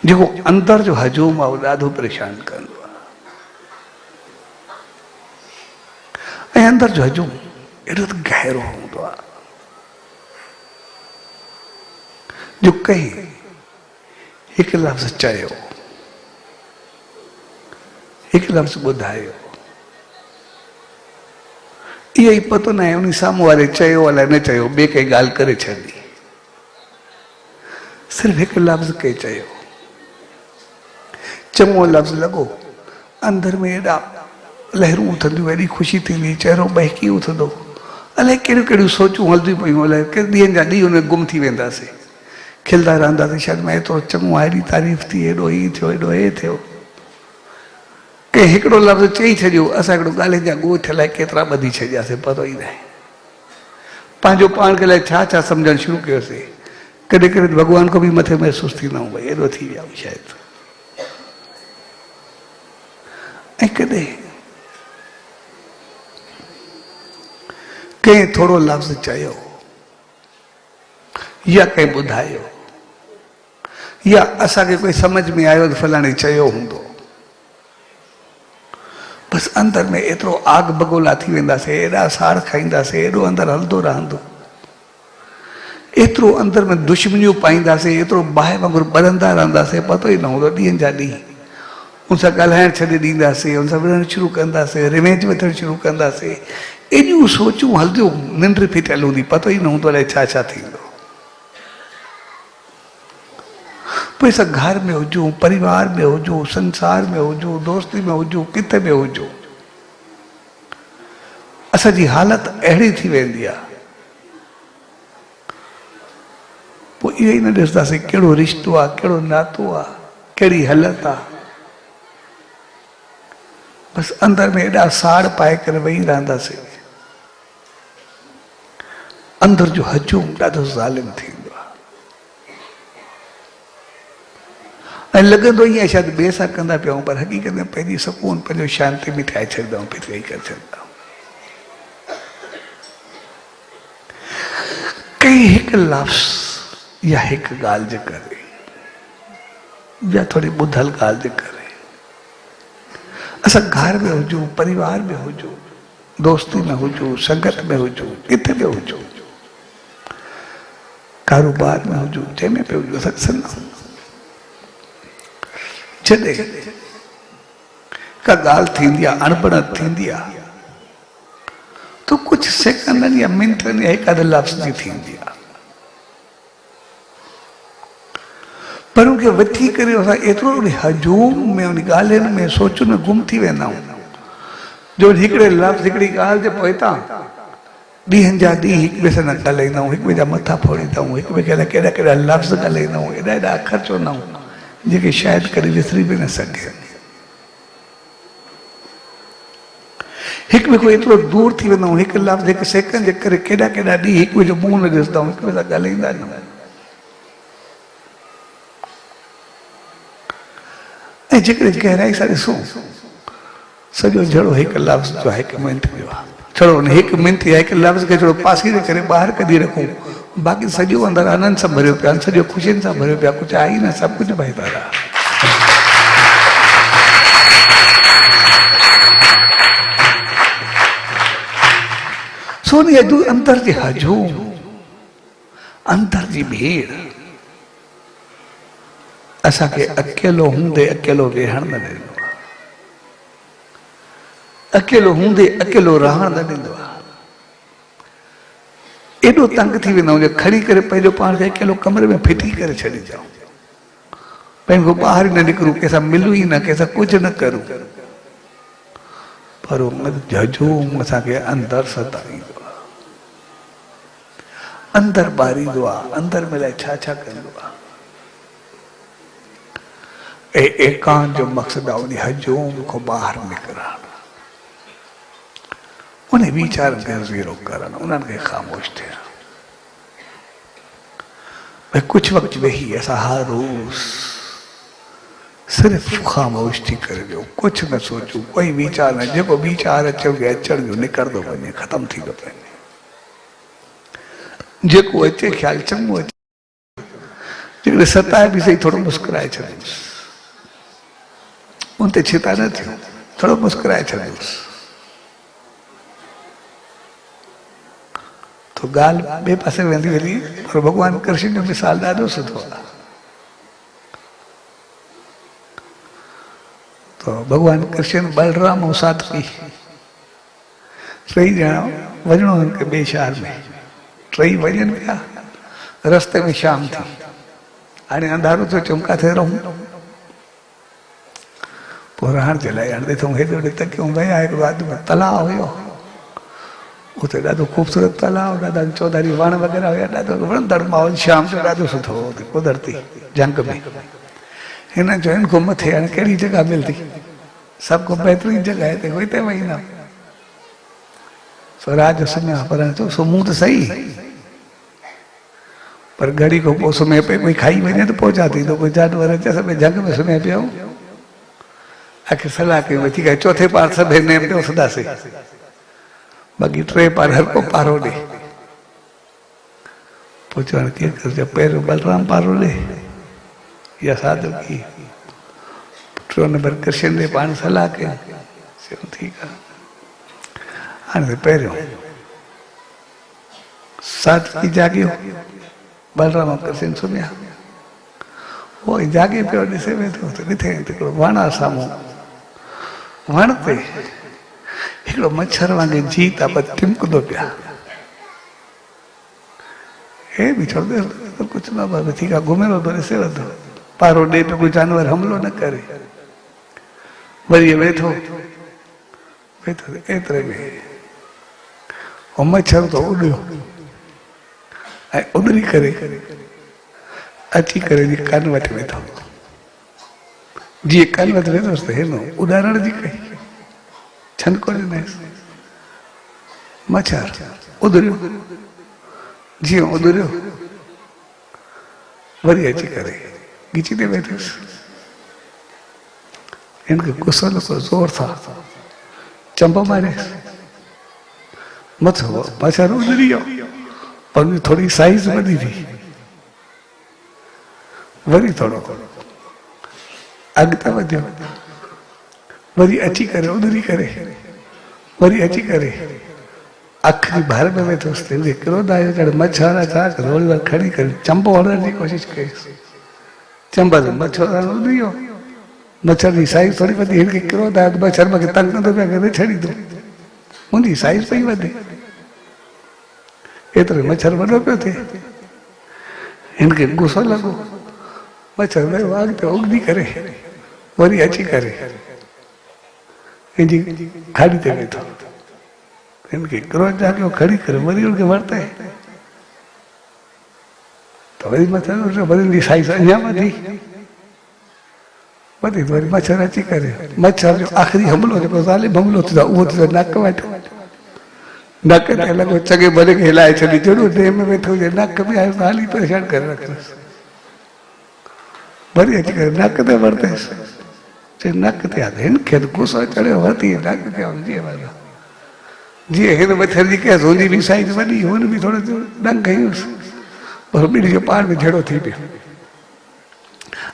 जेको अंदर जो हजूम आहे उहो ॾाढो परेशान कंदो आहे। ऐं अंदर जो हजूम एॾो त गहरो हूंदो आहे जो कई हिकु लफ़्ज़ चयो, हिकु लफ़्ज़ ॿुधायो, इहो ई पतो न आहे उन साम्हूं वारे चयो अलाए न चयो, ॿिए काई ॻाल्हि करे छॾी। सिर्फ़ु हिकु लफ़्ज़ के चयो, चङो लफ़्ज़ लॻो, अंदर में एॾा लहरूं उथंदियूं, एॾी ख़ुशी थींदी, चहिरो बहकी उथंदो, अलाए कहिड़ियूं कहिड़ियूं सोचूं हलंदियूं पियूं, अलाए ॾींहंनि जा ॾींहं हुन गुम थी वेंदासीं, खिलंदा रहंदासीं, शायदि मां एतिरो चङो आहे, एॾी तारीफ़ थी, एॾो ही थियो, एॾो हे थियो। कंहिं हिकिड़ो लफ़्ज़ चई छॾियो, असां हिकिड़ो ॻाल्हि जा ॻोठ लाइ केतिरा ॿधी छॾियासीं, पतो ई न आहे। पंहिंजो पाण खे लाइ छा छा सम्झणु शुरू कयोसीं। कॾहिं कॾहिं भॻवान को बि मथे महसूसु थींदा आहियूं भई एॾो थी विया शायदि। ऐं कॾहिं कंहिं थोरो लफ़्ज़ चयो या कंहिं ॿुधायो या असांखे कोई सम्झ में आयो त फलाणे चयो हूंदो, बसि अंदर में एतिरो आग बगोला थी वेंदासीं, एॾा साड़ खाईंदासीं, एॾो अंदरि हलंदो रहंदो एतिरो अंदर में दुश्मनियूं पाईंदासीं, एतिरो बाहि वांगुरु ॿरंदा रहंदासीं, पतो ई न हूंदो ॾींहंनि जा ॾींहं। उन सां ॻाल्हाइणु छॾे ॾींदासीं, उन सां विढ़णु शुरू कंदासीं, रिवेंज वठणु शुरू कंदासीं। एॾियूं सोचूं हलंदियूं, निंड फिटियल हूंदी, पतो ई न हूंदो अलाए छा छा थींदो। पोइ असां घर में हुजूं, परिवार में हुजूं, संसार में हुजूं, दोस्ती में हुजूं, किथे में हुजूं, असांजी हालत अहिड़ी थी वेंदी आहे। पोइ इहो ई न ॾिसंदासीं कहिड़ो रिश्तो आहे, कहिड़ो नातो आहे, कहिड़ी हालत आहे। बसि अंदर में एॾा साड़ पाए करे वेही रहंदासीं। अंदर जो हजूम ॾाढो ज़ालिम थींदो आहे। ऐं लॻंदो ई आहे शायदि ॿिए सां कंदा पिया आहियूं, पर हक़ीक़त में पंहिंजी सुकून, पंहिंजो शांति बि ठाहे छॾींदा आहियूं, फिक्र ई करे छॾींदा आहियूं। कई हिकु लफ़्ज़ या हिकु ॻाल्हि जे करे, या थोरी ॿुधल ॻाल्हि जे करे असां घर में हुजूं, परिवार में हुजूं, दोस्ती में हुजूं, संगत में हुजूं, किथे बि हुजूं, कारोबार में हुजूं, जंहिंमें बि हुजूं, असां ॾिसंदा जॾहिं का ॻाल्हि थींदी आहे, अणबण थींदी आहे, तो कुझु सेकंडनि या मिंटनि या हिकु अधु लफ़्ज़ जी थींदी आहे, पर उनखे वठी करे असां एतिरो हजूम में, उन ॻाल्हियुनि में, सोचुनि में गुम थी वेंदा आहियूं, जो हिकिड़े लफ़्ज़, हिकिड़ी ॻाल्हि जे पोइतां ॾींहंनि जा ॾींहं हिक ॿिए सां न ॻाल्हाईंदा आहियूं, हिक ॿिए जा मथा फोड़ींदा आहियूं, हिक ॿिए खे कहिड़ा कहिड़ा लफ़्ज़ ॻाल्हाईंदा आहियूं, एॾा एॾा अखर चवंदा आहियूं जेके शायदि कॾहिं विसरी बि न सघे। हिक ॿिए खां एतिरो दूर थी वेंदा आहियूं, हिकु लफ़्ज़, हिकु सेकंड जे करे केॾा केॾा ॾींहं हिक ॿिए जो मुंहुं न ॾिसंदा आहियूं, हिक ॿिए सां ॻाल्हाईंदा न। ऐं जेकॾहिं गहराई सां ॾिसूं, सॼो जहिड़ो हिकु लफ़्ज़ जो आहे, हिकु मिंट जो आहे, छड़ो हुन हिकु मिंट या हिकु लफ़्ज़ खे छड़ो पासीरे करे ॿाहिरि कढी रखूं, बाक़ी सॼो अंदरि आनंद सां भरियो पिया, सॼो ख़ुशियुनि सां भरियो पिया, कुझु आहे ई न, सभु कुझु भई दादा। सोनी अॼु अंदर जी हजूम, अंदर जी भीड़ असांखे अकेलो हूंदे अकेलो वेहण न ॾींदो आहे, अकेलो हूंदे अकेलो रहण न ॾींदो आहे। एॾो तंग थी वेंदा आहियूं, खणी करे पंहिंजो पाण खे अकेलो कमरे में फिटी करे छॾींदा आहियूं, पंहिंजो ॿाहिरि न निकिरूं, कंहिंसां मिलूं ई न, कंहिंसां कुझु न करूं, पर हजूम असांखे अंदरि सताईंदो आहे, अंदरि ॿारींदो आहे, अंदरि मिलाए छा छा कंदो आहे। ऐं एकांत जो मक़सदु आहे उन हजूम खां ॿाहिरि निकिरणु, उन वीचारनि खे ज़ीरो करणु, उन्हनि खे ख़ामोश थियणु। भई कुझु वक़्तु वेही असां हर रोज़ सिर्फ़ु ख़ामोश थी करे वियो, कुझु न सोचूं, कोई वीचार न, जेको वीचार अचो अचण जो निकिरंदो वञे, ख़तमु थींदो वञे, जेको अचे ख़्यालु चङो अचे, जेकॾहिं सताए बि सही थोरो मुस्कुराए छॾियोसि, उन ते छिता न थियो, थोरो मुस्कुराए छॾियोसि, तो ॻाल्हि ॿिए पासे वेंदी वेंदी। पर भॻवान कृष्ण जो मिसाल ॾाढो सुठो आहे। तो भॻवान कृष्ण, बलराम ऐं सातवी टई ॼणा वञिणो हुनखे ॿिए शहर में, टई वञनि पिया, रस्ते में शाम थी, हाणे अंधारो थियो, चऊं किथे रहूं, पोइ रहण जे लाइ हाणे ॾिठूं हेॾे होॾे तकियूं, विया, हिकिड़ो आदमी तलाउ हुयो, उते ॾाढो ख़ूबसूरत तलाउ, ॾाढा चौधारी वण वग़ैरह हुया, ॾाढो वणंदड़ माहौल, शाम जो ॾाढो सुठो हो कुदरती जंग में। हिन चयो हिन खां मथे हाणे कहिड़ी जॻह मिलंदी, सभ खां बहितरीन जॻह हिते, हिते वेहींदा। सो रात जो सुम्हिया, पर चयो सुम्हूं त सही, पर घड़ी खां पोइ सुम्हे पे, कोई खाई वञे त पोइ छा थींदो, कोई जानवर अचे, सभु जंग में सुम्हे पिया। आखिर सलाह कयूं वठी करे चौथे पार सभु नेम ते उथंदासीं, बाक़ी टे पार हर को पारो ॾे। पोइ चवण केरु कर, पहिरियों बलराम पारो ॾे या साधु की, टियों नंबर कृष्ण ॾे, पाण सलाह कयूं, चयूं ठीकु आहे। हाणे पहिरियों साधु की जाॻियो, बलराम कृष्ण सुम्या वो जागे पियो ॾिसे वेठो त ॾिठे हिकिड़ो वण आहे साम्हूं वण ते हिकिड़ो मच्छर वांगुरु जी था पर टिमकंदो पिया हे बि चवंदो कुझु न बाबा ठीकु आहे घुमे वेठो ॾिसे वेठो पारो ॾे पियो कोई जानवर हमलो न करे वरी वेठो वेठो एतिरे में ऐं मच्छर तो उॾियो ऐं उॾरी करे अची करे जी कन वटि वेठो जीअं कन वटि वेठोसि त हिन उॾारण जी कई छंदको ॾिनईसि मच्छर उॾरियो जीअं उॾरियो वरी अची करे ॻिची ते वेठुसि हिनखे गुस्सो लॻो ज़ोर सां चंब मारियसि मथो मच्छर उॾरी वियो पर थोड़ी साइज़ वधी थी वरी थोड़ो अॻिते वधियो वरी अची करे उॾरी करे वरी अची करे अख जी भार में वेठोसि हिनखे क्रोध आयो करे मच्छर छा कयो वरी खणी करे चंबो हणण जी कोशिशि कईसि चंब ते मच्छर उॾरी वियो मच्छर जी साइज़ थोड़ी वधी हिनखे क्रोध आयो त मच्छर मूंखे तंग कंदो पिया करे छॾींदो मुंहिंजी साइज़ पई वधे एतिरे मच्छर वॾो पियो थिए हिनखे गुस्सो लॻो मच्छर वियो अॻिते उगदी करे वरी अची करे हिनजी खाड़ी ते वेठो हिनखे क्रोध जाॻियो खड़ी करे वरी हुनखे वरिते त वरी मच्छर वरी हुनजी साइज़ अञा वधी वधी वरी मच्छर अची करे मच्छर जो आख़िरी हमलो जेको ज़ालिम हमलो थींदो आहे उहो थींदो नक वटि नक ते लॻो चङे भले खे हिलाए छॾी जहिड़ो देह में वेठो हुजे नक में आयो हाली परेशान करे रखियोसि वरी अची करे नक ते वरितसि चई नक ते आहे हिनखे गुस्सो चढ़ियो वरिती नक ते जीअं हिन मच्छर जी कयसि हुनजी बि साइज़ वॾी हुन बि थोरो डंग कयूंसि पर ॿिनि जो पाण में जहिड़ो थी पियो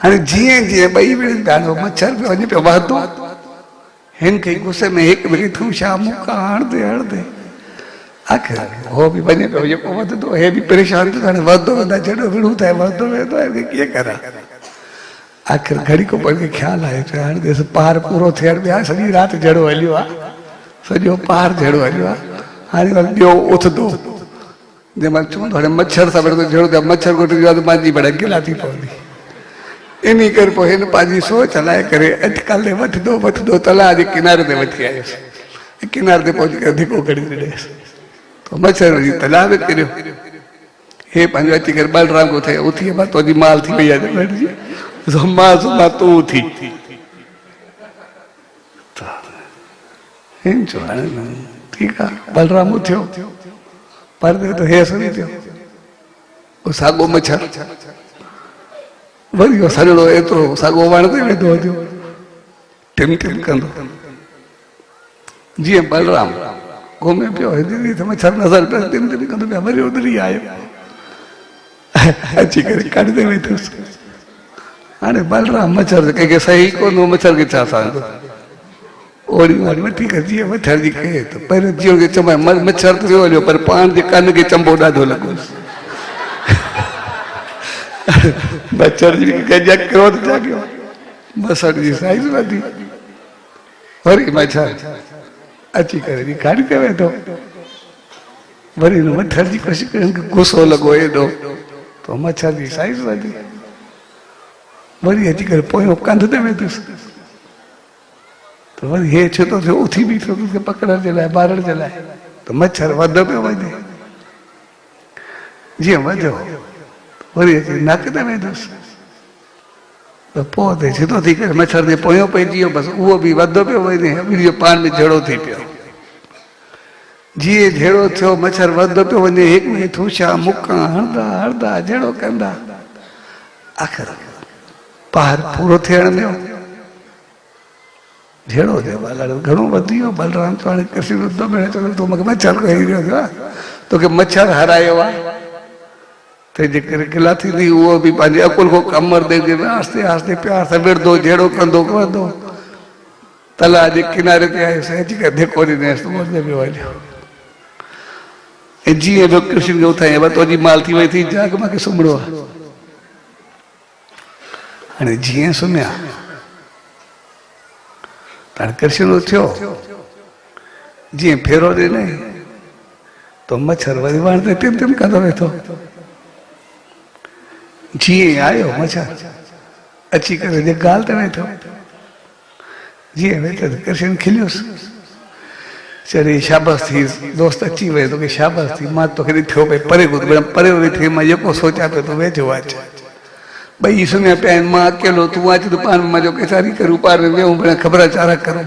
हाणे जीअं जीअं ॿई विड़नि पिया मच्छर पियो वञे पियो वधंदो हिनखे गुस्से में हिकु ॿिए खे थू छा मुका हणंदे हणंदे आख़िर हो बि वञे पियो जेको वधंदो हे बि परेशान थो हाणे वधंदो वेंदा जहिड़ो विड़ूं था वधंदो वेंदो हिनखे कीअं करां आख़िर घड़ी को पाण खे ख़्यालु आयो चयो हाणे ॾिस पार पूरो थियण में आहे सॼी राति जहिड़ो हलियो आहे सॼो पार जहिड़ो हलियो आहे हाणे वरी ॿियो उथंदो जंहिं महिल चवंदो हाणे मच्छर सां गॾु जहिड़ो त मच्छर घुटी वियो आहे त मुंहिंजी बड़ा गिला थी पवंदी इन करे पोइ हिन पंहिंजी सोच हलाए करे अॼुकल्ह वठंदो वठंदो तलाउ जे किनारे ते वठी आयुसि किनारे ते पहुची करे धिको कढी ॾिनसि मच्छर वञी तलाउ में किरियो हे पंहिंजो अची करे बलराम को थिए उथी मां तुंहिंजी माल थी वई आहे मां तूं उथी हिन चयो हाणे ठीकु आहे बलराम उथियो परदे तो हे सुम्ही पियो उहो साॻो मच्छर वरी उहो सॼो एतिरो साॻो वण ते वेठो हुयो टिम टिम कंदो जीअं बलराम घुमे पियो हिते त मच्छर नज़र पियो टिम टिम कंदो पियो वरी उॾरी आयो अची करे कढंदे वेठुसि हाणे बलराम मच्छर कंहिंखे सही कोन मच्छर खे छा सहंदो ओड़ी वारी वठी करे जीअं मच्छर जी कहे त पहिरियों जीअं चवां मच्छर त वियो हलियो पर पाण जे कन खे चंबो ॾाढो लॻोसि मच्छर जी कंहिंजा क्रोध जाॻियो मच्छर जी साइज़ वधी वरी मच्छर अची करे खाड़ी ते वेठो वरी मच्छर जी कोशिशि करे गुस्सो लॻो एॾो त मच्छर जी साइज़ वधी वरी अची करे पोयों कंध ते वेठुसि त वरी हे छो थो थियो उथी बीठो पकड़ण जे लाइ ॿारण जे लाइ त मच्छर वधो पियो वञे जीअं वधियो वरी अची नक ते वेठुसि त पोइ ते सिधो थी करे मच्छर जे पोयों पइजी वियो बसि उहो बि वधो पियो वञे ॿियो पाण में जहिड़ो थी पियो जीअं जहिड़ो थियो मच्छर वधंदो पियो वञे हिकु में थूछा मुका हणंदा हणंदा जहिड़ो कंदा आख़िर पार पूरो थियण में जहिड़ो थियो घणो वधी वियो बलराम तो हाणे कृष्ण रुद्र में चवंदो तूं मूंखे मच्छर खाई रहियो थियो आहे तोखे मच्छर हरायो आहे तंहिंजे करे गिला थींदी उहो बि पंहिंजे अकुल खां कमर ॾे आस्ते आस्ते प्यार सां विढ़ंदो जहिड़ो कंदो कंदो तलाउ जे किनारे ते आयुसि अची करे धिको ॾिनसि पियो हलियो जी जो कृष्ण जो थे तो जी माल थी वही थी जाग मां सुम्हणो हाँ जी सुम्या कृष्ण उथो जी फेरो ॾिने तो मच्छर वरी वण ते टिम टिम कंदो वेठो जी आयो मच्छर अची करे जे गाल ते वेठो जी वेठो कृष्ण खिलियोसि चढ़ी शाबाश थी दोस्त अची वे तो शाबाश थी मां तो ॾिठो भई परे परे वेठे मां जेको सोचा पियो तो वेठो अच भई सुम्हिया पिया आहिनि मां अकेलो तूं अच तो पाण मां जो केसारी करूं पाण वेहूं पिया ख़बर चारा करूं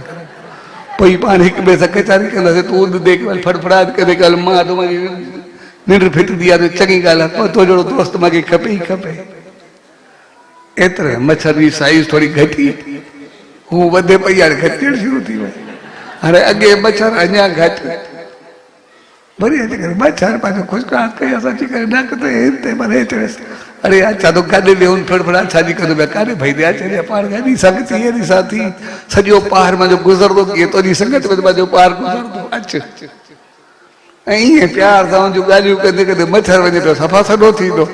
पोइ पाण हिक ॿिए सां केसारी कंदासीं तूं देख फड़फड़ाहट करे ॻाल्हि मां तो निंड फिटंदी आहे चङी ॻाल्हि आहे तो जहिड़ो दोस्त मूंखे खपे ई खपे एतिरे मच्छर जी साइज़ थोरी घटी हू वधे पई हाणे घटि शुरू थी वई अरे अगे मच्छर अञा घटि वरी अची करे मच्छर पंहिंजो खुशकाट कई असां अची करे नक ते हिते भरे चढ़ियसि अरे अच्छा तो काॾे वेहूं फड़फड़ा छाजी कंदो पिया काॾे भई दिया चढ़िया पाण ॾाढी संगति अहिड़ी साथी सॼो पार मुंहिंजो गुज़रंदो कीअं तुंहिंजी संगत में मुंहिंजो पार गुज़रंदो अच ऐं ईअं प्यार सां जूं ॻाल्हियूं कंदे कंदे मच्छर वञे पियो सफ़ा सॾो थींदो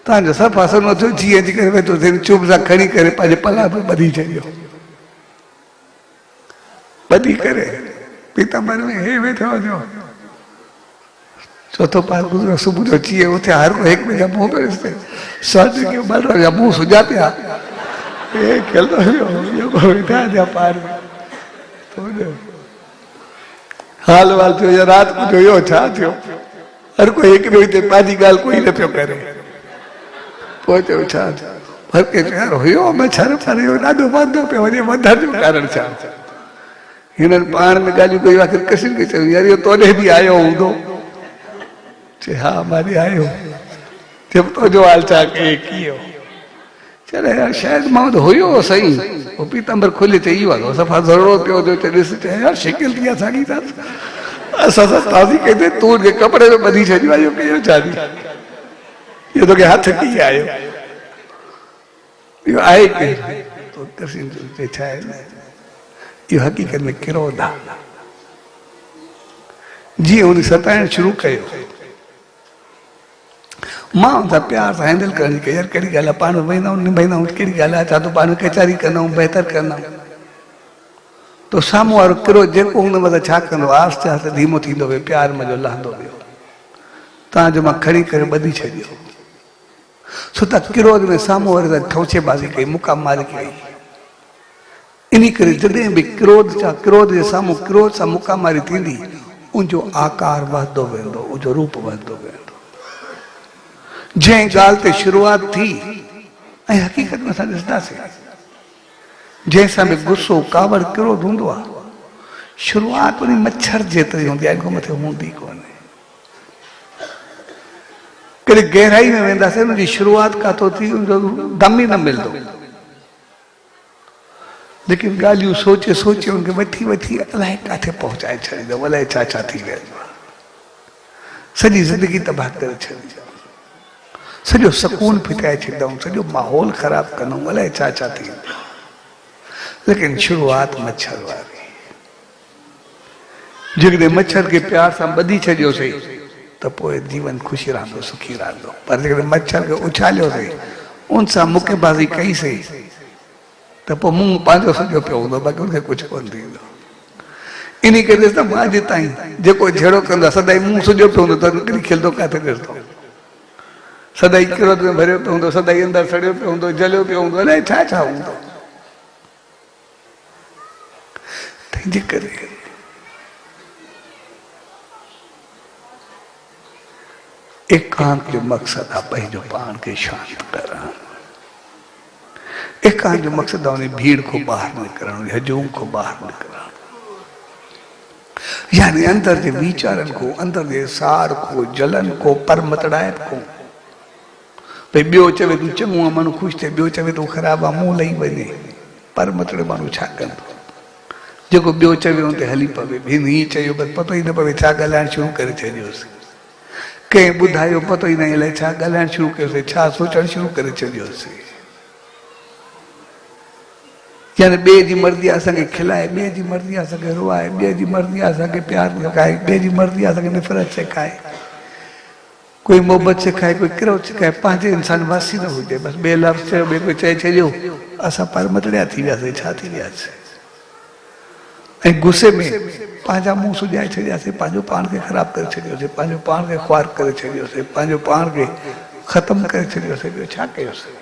तव्हांजो सफ़ा सॾो थियो जीअं अची करे वेठो थिए चुप सां खणी करे पंहिंजे पला में ॿधी छॾियो ॿधी करे पीताम्बर में हे वेठो वञो चौथो पार गुज़रो सुबुह जो अची उथे हर को हिक ॿिए जा मुंहुं पियो ॾिसे सर्द के ॿ जा मुंहुं सुॼा पिया हे खेलंदो हुयो वेठा जा पार हाल वाल थियो या राति पुछो इहो छा थियो हर कोई हिक ॿिए ते पंहिंजी ॻाल्हि कोई न पियो करे पोइ चयो छा हर कंहिं यार हुयो मच्छर पर इहो ॾाढो वधंदो पियो वञे वधण जो कारण छा हिननि पाण में ॻाल्हियूं कयूं आख़िर कृष्ण खे चयूं यार इहो तोॾे बि आयो हूंदो चे हा मां बि आयो जब तुंहिंजो हाल छा कई कीअं चले यार शायदि मां वटि हुयो सही वो पीताम्बर खोले चई वियो सफ़ा ज़रूरो पियो जो ॾिस चए यार शिकिल थी आहे साॻी असां सां ताज़ी कई तूं उनखे कपिड़े में ॿधी छॾियो आहे इहो कयो छा इहो तोखे हथ कीअं आयो इहो आहे की छा आहे इहो हक़ीक़त में किरोध आहे जीअं उन सताइण शुरू कयो मां हुन प्यार सां हैंडल करणी कई यार कहिड़ी ॻाल्हि आहे पाण वेंदा आहियूं निभाईंदा आहियूं कहिड़ी ॻाल्हि आहे छा तो पाण कचहरी कंदा आहियूं बहितर कंदा आहियूं तो साम्हूं वारो किरोध जेको हुन मथां छा कंदो आहिस्ते आहिस्ते धीमो थींदो वियो प्यार मुंहिंजो लहंदो वियो तव्हांजो मां खणी करे ॿधी छॾियो छो त किरोध में साम्हूं वारे सां ठौचेबाज़ी कई मुका मारी कई इन करे जॾहिं बि क्रोध जे साम्हूं क्रोध सां मुका मारी थींदी उनजो आकार वधंदो वेंदो उनजो रूप वधंदो वेंदो जंहिं ॻाल्हि ते शुरूआत थी ऐं हक़ीक़त में असां ॾिसंदासीं जंहिंसां बि गुस्सो कावड़ क्रोध हूंदो आहे शुरूआत वरी मच्छर जेतिरी हूंदी आहे मथे हूंदी कोन्हे कॾहिं गहराई में वेंदासीं उनजी शुरूआत काथो थी उनजो दम ई न मिलंदो लेकिन ॻाल्हियूं सोचे सोचे उनखे वठी वठी अलाए किथे पहुचाए छॾींदो अलाए छा छा थी वेंदो आहे सॼी ज़िंदगी तबाह करे छॾींदो सॼो सुकून फिटाए छॾींदऊं सॼो माहौल ख़राब कंदऊं अलाए छा छा थींदो लेकिन शुरूआत मच्छर वारी जेकॾहिं मच्छर खे प्यार सां ॿधी छॾियोसीं त पोइ जीवन ख़ुशी रहंदो सुखी रहंदो पर जेकॾहिं मच्छर खे उछालियोसीं उन सां मुकेबाज़ी कईसीं त पोइ मुंहुं पंहिंजो सॼो पियो हूंदो बाक़ी उनखे कुझु कोन थींदो इन करे त मां अॼु ताईं जेको जहिड़ो कंदो सदाई मुंहुं सॼो पियो हूंदो त निकिरी खिलंदो किथे ॾिसंदो सदाई क्रोध में भरियो पियो हूंदो सदाई अंदरि सड़ियो पियो हूंदो जलियो पियो हूंदो अलाए छा छा हूंदो तंहिंजे करे एकांत जो मक़सदु आहे पंहिंजो पाण खे शांत करणु एकांत जो मक़सदु आहे उन भीड़ को ॿाहिरि निकिरणु हजूम को ॿाहिरि निकिरणु यानी अंदर जे वीचारनि को अंदर जे सार को जलन को पर मतड़ाइप को भई ॿियो चवे तूं चङो आहे माण्हू ख़ुशि थिए ॿियो चवे तूं ख़राबु आहे मुंहुं लही वञे पर मतड़े माण्हू छा कंदो जेको ॿियो चवे हुन ते हली पवे हिन हीअं चयो बसि पतो ई न पवे छा ॻाल्हाइणु शुरू करे छॾियोसीं कंहिं ॿुधायो पतो ई न अलाए छा ॻाल्हाइणु शुरू कयोसीं छा सोचणु शुरू करे छॾियोसीं यानी बे जी मर्जी असांखे खिलाए, बे जी मर्जी असांखे रुआए, बे जी मर्जी असांखे प्यार सिखाए, बे जी मर्जी असांखे नफ़रत सिखाए, कोई मोहब्बत सिखाए, कोई क्रोध सिखाए, पंहिंजे इंसान वासी न हुजे। बसि ॿिए लफ़्ज़ चयो, ॿिए कोई चए छॾियो, असां पर मतड़िया थी वियासीं, छा थी वियासीं। ऐं गुस्से में पंहिंजा मुंहुं सुॼाए छॾियासीं, पंहिंजो पाण खे ख़राबु करे छॾियोसीं, पंहिंजो पाण खे ख़्वार करे छॾियोसीं, पंहिंजो पाण खे ख़तमु करे छॾियोसीं। ॿियो छा कयोसीं।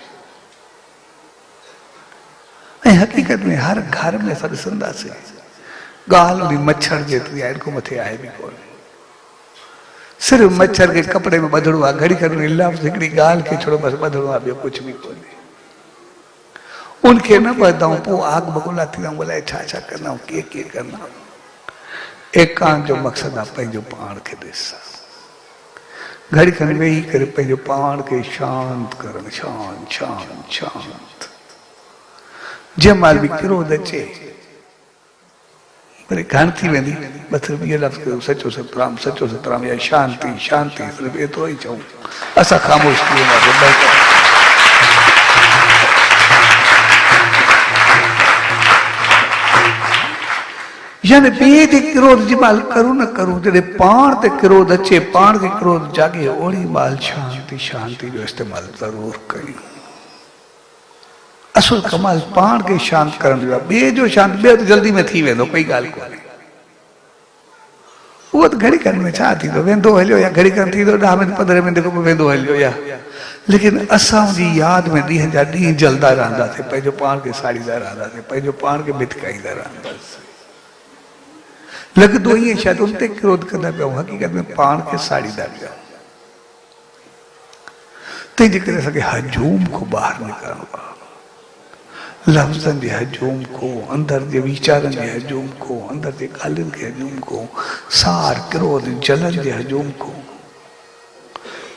ऐं हक़ीक़त में हर घर में असां ॾिसंदासीं ॻाल्हि उन मच्छर जेतिरी आहे, इनखां मथे आहे बि कोन। सिर्फ़ु मच्छर खे कपिड़े में ॿधणो आहे, घड़ी घड़ी लफ़्ज़ हिकिड़ी ॻाल्हि खे छड़ो बसि ॿधणो आहे, ॿियो कुझु बि कोन्हे। उनखे न ॿधऊं पोइ आग बबूला थींदा, अलाए छा छा कंदा, कीअं कीअं कंदा। एकांत जो मक़सदु आहे पंहिंजो पाण खे ॾिसां, घड़ी खनि वेही करे पंहिंजो पाण खे शांत करणु, शांत शांत शांत। जंहिं महिल बि क्रोध अचे वरी घण थी वेंदी, बसि इहे लफ़्ज़ कयो, सचो सतराम, सचो सतराम, या शांति शांति, सिर्फ़ु एतिरो ई चऊं, असां ख़ामोश थी वेंदासीं। यानी ॿिए ते क्रोध जी महिल करूं न करूं, जॾहिं पाण ते क्रोध अचे, पाण खे क्रोध जागे, ओड़ी महिल शांति शांति जो इस्तेमालु ज़रूरु कयूं। असुल कमाल पाण खे शांत करण जो आहे, ॿिए जो शांत ॿियो त जल्दी में थी वेंदो, कोई ॻाल्हि कोन्हे। उहो त घड़ी खनि में छा थींदो, वेंदो हलियो, या घड़ी खनि थींदो, 10 मिंट 15 मिंट खां पोइ वेंदो हलियो। या लेकिन असां जी यादि में ॾींहं जा ॾींहं जलदा रहंदासीं, पंहिंजो पाण खे साड़ींदा रहंदासीं, पंहिंजो पाण खे भिटकाईंदा रहंदासीं। लॻंदो ईअं शायदि उन ते क्रोध कंदा पिया, हक़ीक़त में पाण खे साड़ींदा पिया। तंहिंजे करे असांखे हजूम खां ॿाहिरि निकिरणो आहे, लफ़्ज़नि जे हजूम को, अंदरि जे वीचारनि जे हजूम को, अंदरि जे ॻाल्हियुनि खे हजूम को, सार क्रोध जलन जे हजूम को,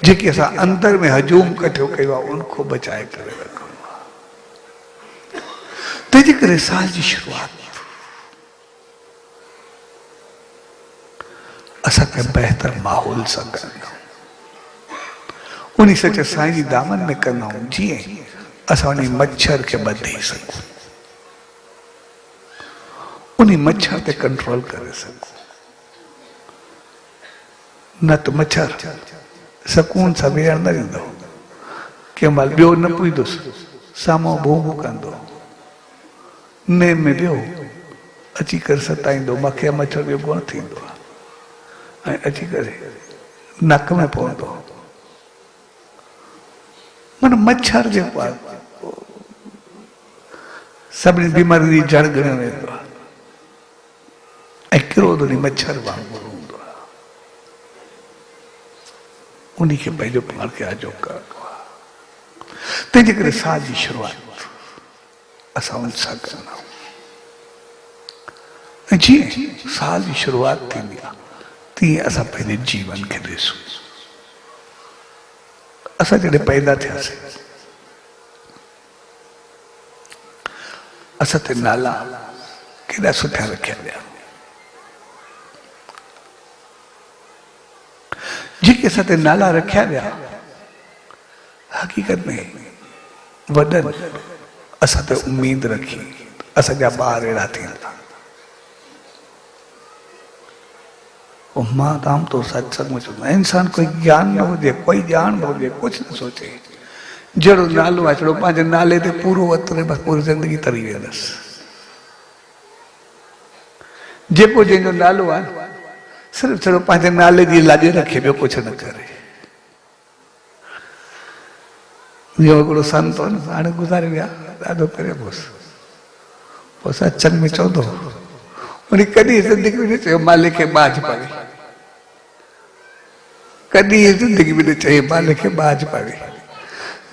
जेके असां अंदरि में हजूम कठो कयो आहे उनखो बचाए करे रखणो आहे। तंहिंजे करे साल जी शुरूआत असांखे बहितर माहौल सां करणो, उन सच साईं जी दामन में कंदा, जीअं असां उन मच्छर खे ॿधे सघूं, उन मच्छर ते कंट्रोल करे सघूं। न त मच्छर सकून सां वेहण न ॾींदो, कंहिं महिल ॿियो न पुॼंदुसि, साम्हूं भू भू कंदो, नेम में वियो अची करे सताईंदो, मूंखे मच्छर ॿियो कोन थींदो आहे, ऐं अची करे नक में पवंदो। मन मच्छर जेको आहे सभिनी बीमारियुनि जी जड़ ॻणियो वेंदो आहे, ऐं क्रोध उन मच्छर वांगुरु हूंदो आहे, उन खे पंहिंजो पाण खे आजो करणो आहे। तंहिंजे करे साल जी शुरूआत असां उन सां कंदा आहियूं, ऐं जीअं साल जी शुरूआत थींदी आहे तीअं असां पंहिंजे जीवन खे ॾिसूं। असां जॾहिं पैदा थियासीं असां ते नाला केॾा सुठा रखिया विया, जेके असां ते नाला रखिया विया, हक़ीक़त में वॾनि असां ते उम्मीद रखी, असांजा ॿार अहिड़ा थींदा। मां ताम तो सत्संग में चवंदो आहियां, इंसान कोई ज्ञान न हुजे, कोई ॼाण न हुजे, कुझु न सोचे, जहिड़ो नालो आहे छड़ो पंहिंजे नाले ते पूरो वतरे, बसि पूरी ज़िंदगी तरी वेंदसि। जेको जंहिंजो नालो आहे सिर्फ़ु छड़ो पंहिंजे नाले जी लाॼ रखे, ॿियो कुझु न करे। इहो हिकिड़ो संत हो न, हाणे गुज़ारे विया, ॾाढो पहिरियों पोइ सत्संग में चवंदो, उन कॾहिं ज़िंदगी में न चयो मालिक खे बाज पवे, कॾहिं ज़िंदगी में न चए मालिक खे बाज पवे।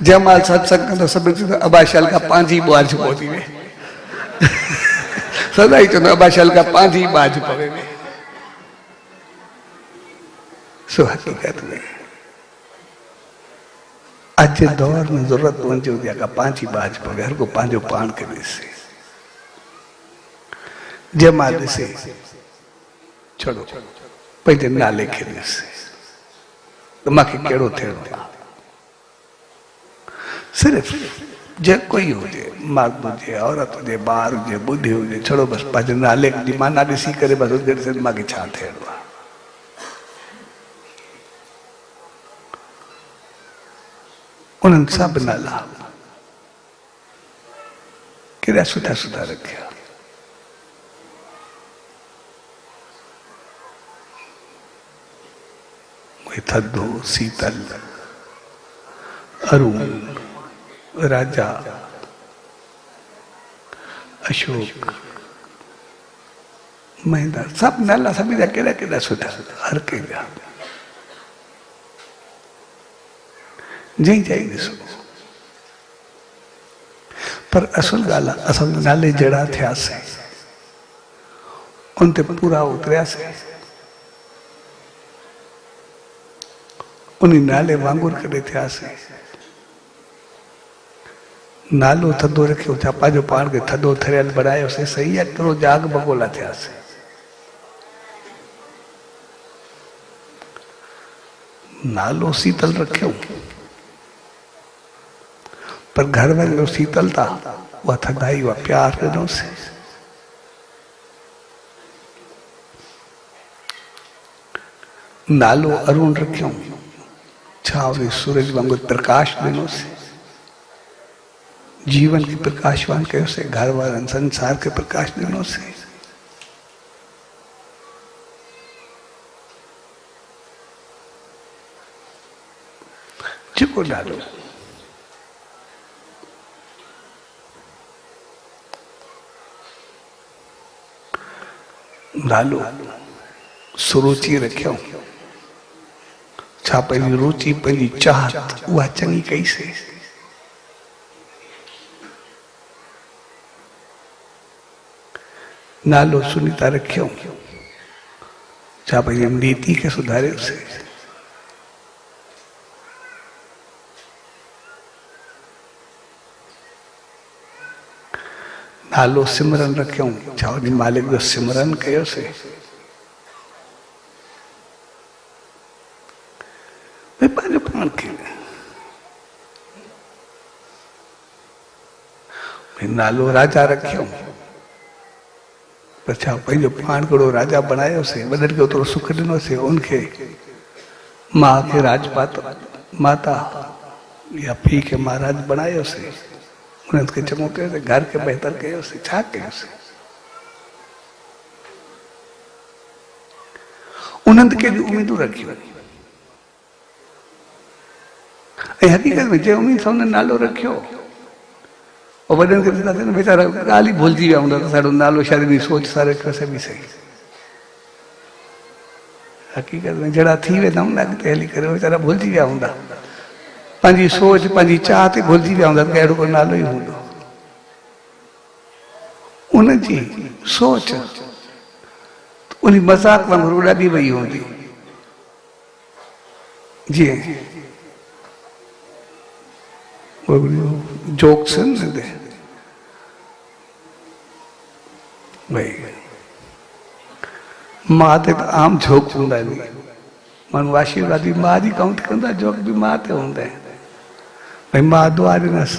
जंहिं महिल सत्संग कंदो सभिनी चवंदो अबाशल खां पंहिंजी बाज पवंदी वे, सदाई चवंदो अबाशल खां पंहिंजी बाज पवे वे। सो हक़ीक़त में अॼु जे दौर में ज़रूरत पवंदी हुजे का पंहिंजी बाज पवे, हर को पंहिंजो पाण खे ॾिसे। जंहिं महिल ॾिसे छॾो पंहिंजे नाले खे ॾिसे त मूंखे कहिड़ो थियणो आहे, सिर्फ़ु जे कोई हुजे, मर्द हुजे, औरत हुजे, ॿार हुजे, ॿुढी हुजे, छड़ो बस पंहिंजे नाले जी माना ॾिसी करे बस उनखे मूंखे छा थियणो आहे। उन्हनि सभु नाला केॾा सुठा सुठा रखिया। थधो, शीतल, अरुण, राजा, अशोक, महेंद्र, सब नाला सभी जा केड़ा केड़ा सुठा, हर कंहिंजा जई जाई ॾिसो। पर असल ॻाल्हि आहे असां नाले जड़ा थियासीं, उन ते पूरा उतरियासीं, उन नाले वांगुरु कॾहिं थियासीं। नालो थधो रखियो, छा पंहिंजो पाण खे थधो थरियल बणायोसीं, सही आहे, थोरो जाग बगोला थियासीं। नालो शीतल रखियो, पर घर में जो शीतलता वह थधाई वह प्यार ॾिनोसीं। नालो अरुण रखियो, छा वरी सूरज वांगुरु प्रकाश ॾिनोसीं, जीवन के प्रकाशवान कयोसीं, घर वारनि संसार के प्रकाश ॾिनोसीं। जेको नालो नालो सुरुचि रखियो, छा पंहिंजी रुचि पंहिंजी चाहत उहा चङी कईसीं। नालो सुनीता रखियो, छा पंहिंजी नीति खे सुधारियोसीं। नालो सिमरन रखियो, छा उन मालिक जो सिमरन कयोसीं। भई पंहिंजो पाण खे नालो राजा रखियो, पर छा पंहिंजो पाण कहिड़ो राजा बणायोसीं, वॾनि खे ओतिरो सुख ॾिनोसीं, उनखे मां खे राजपात माता या पीउ खे महाराज बणायोसीं, उन्हनि खे चङो कयोसीं, घर खे बहितर कयोसीं, छा कयोसीं। उन्हनि खे उम्मीदूं रखियूं, ऐं हक़ीक़त में जंहिं उम्मीद सां उन्हनि नालो रखियो, वॾनि खे ॾिसंदासीं न वीचारा ॻाल्हि ई भुलिजी विया हूंदा, साड़ो नालो शायदि जी सोच सां रखियोसीं बि सही। हक़ीक़त में जड़ा थी वेंदा हूंदा अॻिते हली करे, वीचारा भुलिजी विया हूंदा, पंहिंजी सोच पंहिंजी चाहत भुलिजी विया हूंदा कि अहिड़ो को नालो ई हूंदो। उनजी सोच उन मज़ाक वांगुरु उॾामी वई हूंदी, जीअं जोक्स भई मां ते आम जोक हूंदा आहिनि, माण्हू आशीर्वादी मां जी काउंट कंदा, जोक बि मां ते हूंदा आहिनि। भई मां दुआ ॾिनसि,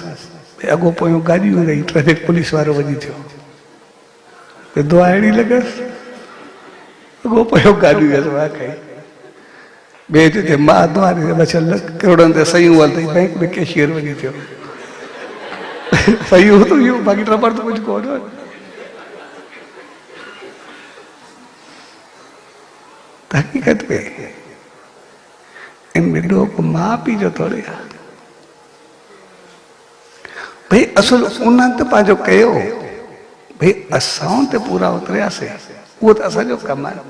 अॻो पोयों गाॾियूं रही, ट्रैफिक पुलिस वारो वञी थियो, दुआ अहिड़ी लॻसि, अॻो पोयों गाॾियूं वाह कई। ॿिए ते मां दुआ ॾिनसि, करोड़नि ते सयूं हलंदी, बैंक में कैशियर वञी थियो, सयूं तो इहो बाक़ी रबड़ तो कुझु कोन। हकीकत में इनमें लोग मां पीउ जो थोड़े आहे। भई असुल उन्हनि त पंहिंजो कयो, भई असां ते पूरा उतरियासीं, उहो त असांजो कमु आहे।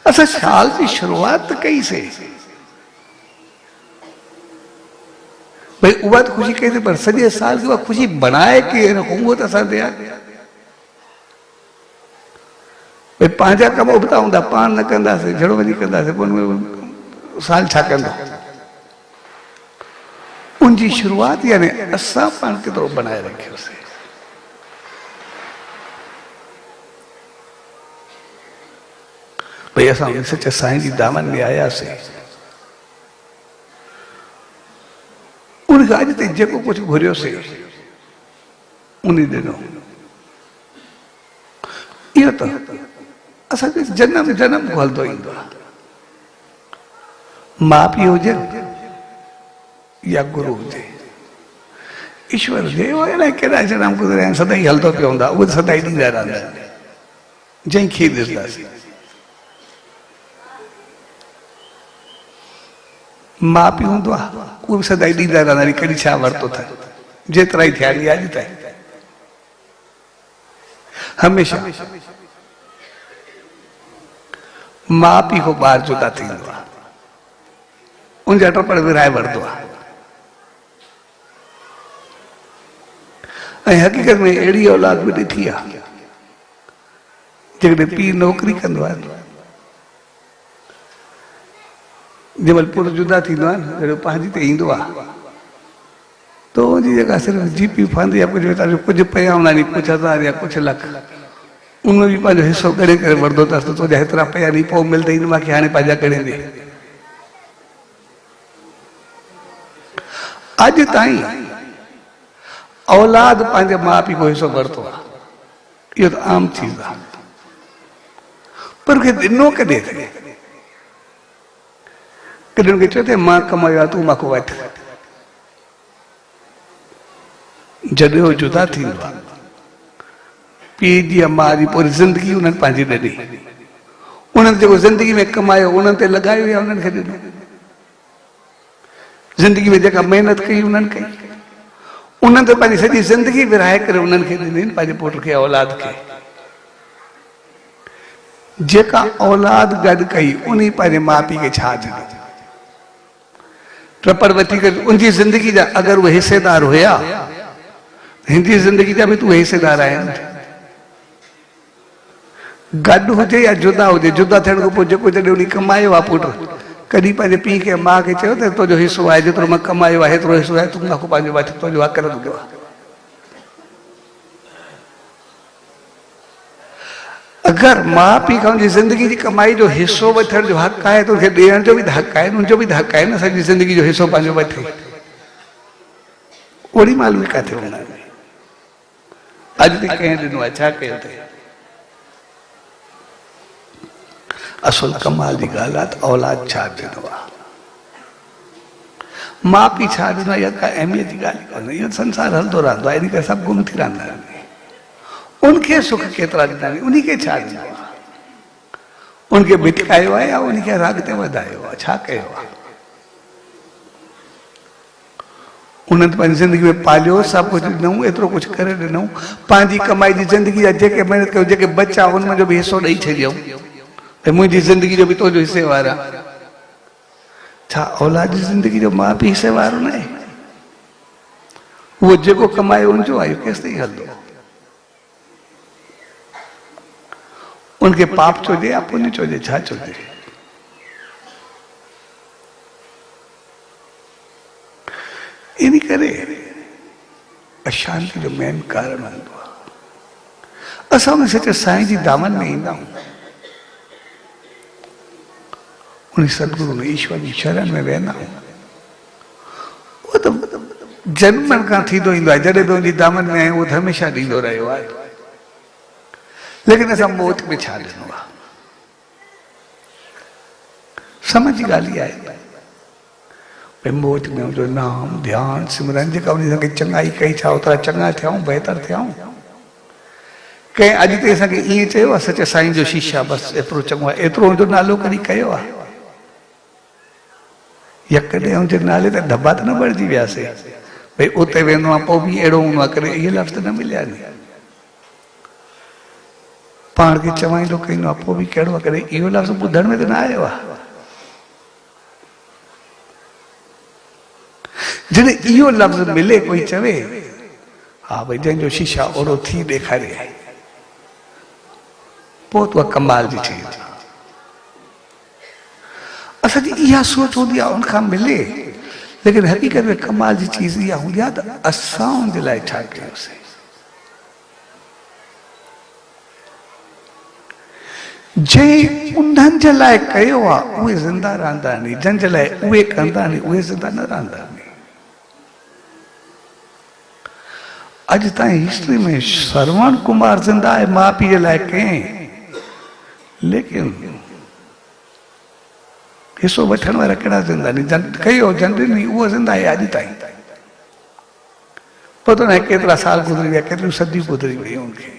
असां साल जी शुरूआत कईसीं, भई उहा त ख़ुशी कईसीं, पर सॼे साल की उहा ख़ुशी बनाए केरु उहो त असां ते आहे। भई पंहिंजा कम उबता हूंदा, पाण न कंदासीं, जहिड़ो वञी कंदासीं, पोइ साल छा कंदो। उनजी शुरूआत यानी असां पाण केतिरो बनाए रखियोसीं। भई असां सच साईं जी दामन में आयासीं, उनखां अॼु ताईं जेको कुझु घुरियोसीं उन दिनों इहो त असांखे जन्म जन्म को हलंदो ईंदो आहे। माउ पीउ हुजे या गुरु हुजे, ईश्वर हुजे, अलाए केॾा जन्म गुज़रिया आहिनि, सदाई हलंदो पियो हूंदा, उहे सदाई ॾींदा रहंदा आहिनि जंहिंखे ॾिसंदासीं। माउ पीउ हूंदो आहे उहे बि सदाई ॾींदा रहंदा आहिनि, कॾहिं छा वरितो था, जेतिरा ई थिया अॼु ताईं हमेशह माउ पीउ खां ॿार जुदा थींदो आहे, उनजा टपड़ विराए वठंदो आहे। ऐं हक़ीक़त में अहिड़ी औलाद बि ॾिठी आहे जेकॾहिं पीउ नौकिरी कंदो आहे, जंहिंमहिल पुटु जुदा थींदो आहे न, जॾहिं पंहिंजी ते ईंदो आहे त उनजी जेका सिर्फ़ु जीपी फंड या कुझु पिया हूंदा आहिनि, कुझु हज़ार या कुझु लख, उनमें बि पंहिंजो हिसो ॻणे करे वठंदो अथसि, तुंहिंजा हेतिरा पिया नी पोइ मिलंदई, मूंखे हाणे पंहिंजा ॻणे ॾे। अॼु ताईं औलाद पंहिंजे माउ पीउ को हिसो वरितो आहे, इहो त आम चीज़ आहे, पर खे ॾिनो कॾहिं थे, कॾहिं उनखे चए मां कमायो आहे तूं मांखो वठ। जॾहिं उहो जुदा थींदो आहे पीउ जी या माउ जी पूरी ज़िंदगी उन्हनि पंहिंजी ॾिनी, उन्हनि जेको ज़िंदगी में कमायो उन्हनि ते लॻायो या उन्हनि खे ॾिनो, ज़िंदगी में जेका महिनत कई उन्हनि कई, उन्हनि ते पंहिंजी सॼी ज़िंदगी विराए करे उन्हनि खे ॾिनी, पंहिंजे पुट खे औलाद खे। जेका औलाद गॾु कई उन पंहिंजे माउ पीउ खे छा ॾिनो, टपड़ वठी करे उनजी ज़िंदगी जा अगरि उहे हिसेदार हुया, हिंदी ज़िंदगी जा बि तूं हिसेदार आहिनि। गॾु हुजे या जुदा हुजे, जुदा थियण खां पोइ जेको जॾहिं उन कमायो आहे पुटु, कॾहिं पंहिंजे पीउ खे माउ खे चयो त तुंहिंजो हिसो आहे, जेतिरो मां कमायो आहे हेतिरो हिसो आहे, तूं मूंखे पंहिंजो वठ, तुंहिंजो हक़ न हूंदो आहे। अगरि माउ पीउ खां उनजी ज़िंदगी जी कमाई जो हिसो वठण जो हक़ आहे त उनखे ॾियण जो बि त हक़ आहे, उनजो बि त हक़ आहे न, सॼी ज़िंदगी जो हिसो पंहिंजो वठे। ओड़ी मालूम किथे हूंदा आहिनि, अॼु ताईं कंहिं ॾिनो आहे, छा कयो अथई। असुल कमाल जी ॻाल्हि आहे त औलाद छा ॾिनो आहे, माउ पीउ छा ॾिनो आहे, इहा का अहमियत जी ॻाल्हि कोन्हे, इहो संसार हलंदो रहंदो आहे, इन करे सभु गुम थी रहंदा आहिनि। उनखे सुख केतिरा ॾिना आहिनि, उनखे छा ॾिनो आहे, उनखे भिटकायो आहे या उनखे राग ते वधायो आहे, छा कयो आहे। उन्हनि पंहिंजी ज़िंदगी में पालियो, सभु कुझु ॾिनऊं, एतिरो कुझु करे ॾिनऊं, पंहिंजी कमाई जी ज़िंदगी जा जेके महिनत कयो, जेके बचा उनमें जो बि हिसो ॾेई छॾियऊं त मुंहिंजी ज़िंदगी जो बि तुंहिंजो हिसे वारा। छा औलाद जी ज़िंदगी जो माउ पीउ हिसे वारो न आहे, उहो जेको कमायो उनजो आहे, केसि ताईं हलंदो, उनखे पाप चोजे या पुण्य चोजे, छा चोजे। इन करे अशांति जो मेन कारण हूंदो आहे। असां उन सचे साईं जी दामन में ईंदा आहियूं, उन सदगुरु में ईश्वर जी शरण में वेंदा आहियूं, उहो त जन्मनि खां थींदो ईंदो आहे, जॾहिं बि उनजी दामन में आहियूं उहो त हमेशह ॾींदो रहियो आहे। लेकिन असां मौत में छा ॾिनो आहे, समझ जी ॻाल्हि इहा आहे भई मौत में उनजो नाम ध्यान सिमरन जेका उन असांखे चङाई कई, छा ओतिरा चङा थियाऊं, बहितर थियाऊं। कंहिं अॼु ताईं असांखे ईअं चयो आहे सचे साईं जो शीशा बसि एतिरो चङो आहे, एतिरो उनजो नालो कॾहिं कयो आहे, या कॾहिं उनजे नाले ते दॿा त न बढ़जी वियासीं भई उते वेंदो आहे पोइ बि अहिड़ो हूंदो आहे, करे इहे लफ़्ज़ न मिलिया आहिनि। पाण खे चवाईंदो कंदो आहे पोइ बि कहिड़ो आहे, करे इहो लफ़्ज़ ॿुधण में त न आयो आहे। जॾहिं इहो लफ़्ज़ मिले, कोई चवे हा भई जंहिंजो शीशा ओड़ो थी ॾेखारे, पोइ तो कमाल जी चीज़। असांजी इहा सोच हूंदी आहे उनखां मिले, लेकिन हक़ीक़त में कमाल जी चीज़ इहा हूंदी आहे त असां उनजे लाइ छा कयोसीं। जंहिं उन्हनि जे लाइ कयो आहे उहे ज़िंदा रहंदा आहिनि, जंहिंजे लाइ उहे कंदा आहिनि उहे ज़िंदा न रहंदा आहिनि। अज ताईं हिस्ट्री में श्रवण कुमार जिंदा है मां पीउ जे लाइ कंहिं, लेकिन हिसो वठण वारा कहिड़ा जिंदा आहिनि? कयो जनरली उहो जिंदा आहे अॼु ताईं। पतो न आहे केतिरा साल गुज़री विया, केतिरियूं सदियूं गुज़री वियूं उनखे।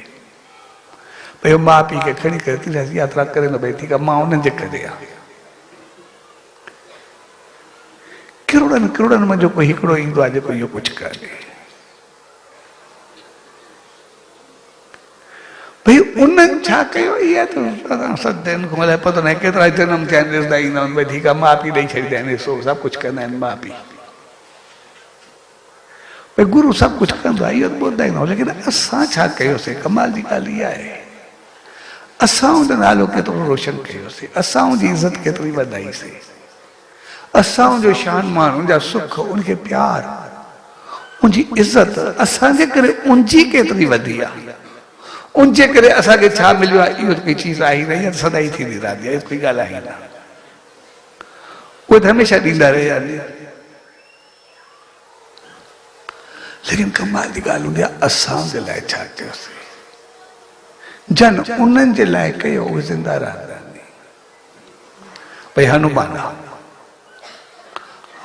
भई माउ पीउ खे खणी करे तीर्थ यात्रा करे न, भई ठीकु आहे मां उन्हनि जे करे आहे। किरोड़नि किरोड़नि मंझि कोई हिकिड़ो ईंदो आहे जेको इहो कुझु करे। भई उन्हनि छा कयो? इहा त सदियुनि खां अलाए पतो न आहे केतिरा जनम थिया आहिनि, ॾिसंदा ईंदा आहिनि। भई ठीकु आहे माउ पीउ ॾेई छॾींदा आहिनि, ॾिसो सभु कुझु कंदा आहिनि माउ पीउ। भई गुरू सभु कुझु कंदो आहे इहो ॿुधाईंदा आहियूं, लेकिन असां छा कयोसीं? कमाल जी ॻाल्हि इहा आहे, असां उनजो नालो केतिरो रोशन कयोसीं, असां उनजी इज़त केतिरी वधाईसीं, असां उनजो शान मान, उनजा सुख, उनखे प्यार, उनजी इज़त असांजे करे उनजी केतिरी वधी आहे। उनजे करे असांखे छा मिलियो आहे? इहो कोई चीज़ आहे न, इहा सदाई थींदी रहंदी आहे, कोई ॻाल्हि आहे न। उहे त हमेशह ॾींदा रहिया आहिनि, लेकिन कमाल जी ॻाल्हि हूंदी आहे असां जे लाइ छा कयोसीं? जन उन्हनि जे लाइ कयो उहे ज़िंदा रहंदा आहिनि। भई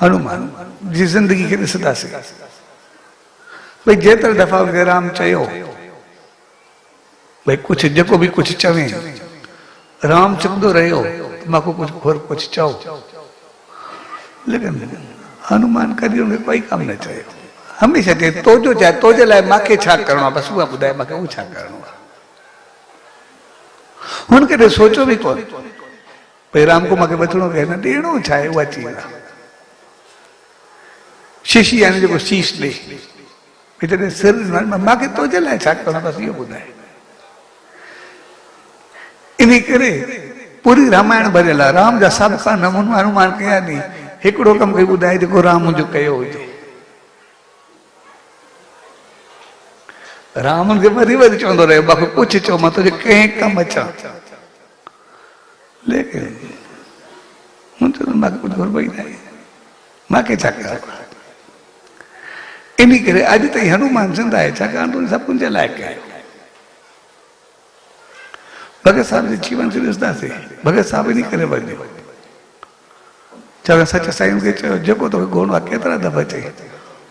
हनुमान जी ज़िंदगी खे ॾिसंदासीं, भई जेतिरे दफ़ा उनखे राम चयो, भई कुझु जेको बि कुझु चवे, राम चवंदो रहियो मांखे कुझु घोर कुझु चओ, लेकिन हनुमान कॾहिं उनखे कोई कमु न चयो। हमेशह चए तोजो चाहे तोजे लाइ मूंखे छा करिणो आहे, बसि उहा ॿुधाए मूंखे उहो छा करिणो आहे। हुन कॾहिं सोचो बि कोन भई राम को मूंखे वठिणो की न ॾियणो छा आहे, उहा चीज़ आहे। शीशी यानी जेको शीश ॾे, भई जॾहिं सिर मूंखे तोजे लाइ छा करिणो आहे, बसि इहो ॿुधाए। इन करे पूरी रामायण भरियल आहे, राम जा सभु कान हनुमान कया नी, हिकिड़ो कमु खे ॿुधाए जेको राम मुंहिंजो कयो हुजे। राम खे वरी वरी चवंदो रहियो मूंखे कुझु चओ, मां तुंहिंजे कंहिं कमु अचां, लेकिन मूंखे कुझु घुर ई न आहे, मूंखे छा करिणो आहे। इन करे अॼु ताईं हनुमान ज़िंदा आहे, छाकाणि त सभु कुझु लाइ कयो। भगत साहब जे जीवन खे ॾिसंदासीं, भगत साहब इन करे वञो, चवण सच साईं खे चयो जेको तोखे घुरणो आहे केतिरा दफ़ा चई,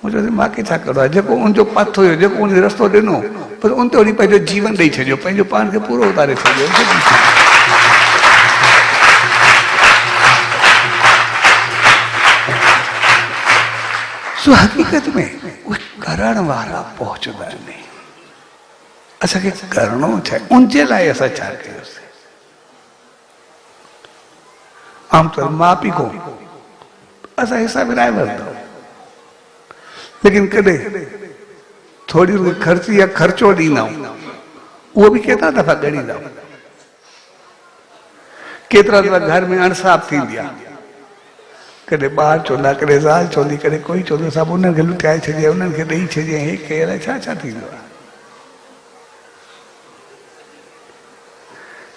मुंहिंजो मूंखे छा करिणो आहे? जेको उनजो पथ हुयो, जेको उन रस्तो ॾिनो, पर उन ते वरी पंहिंजो जीवन ॾेई छॾियो, पंहिंजो पाण खे पूरो उतारे छॾियो। सो हक़ीक़त में उहे करण वारा पहुचंदा आहिनि। असांखे करिणो छा आहे? उनजे लाइ असां छा कयोसीं? आमतौर माउ पीउ खां असां हिसाब विराए वठंदा, लेकिन कॾहिं थोरी ख़र्ची या ख़र्चो ॾींदा आहियूं, उहो बि केतिरा दफ़ा ॻणींदा आहियूं। केतिरा दफ़ा घर में अणसाफ़ थींदी आहे, कॾहिं ॿार चवंदा, कॾहिं ज़ाल चवंदी, कॾहिं कोई चवंदो सभु उन्हनि खे लुटाए छॾिजे, उन्हनि खे ॾेई छॾिजे, हे कयो, अलाए छा छा थींदो आहे।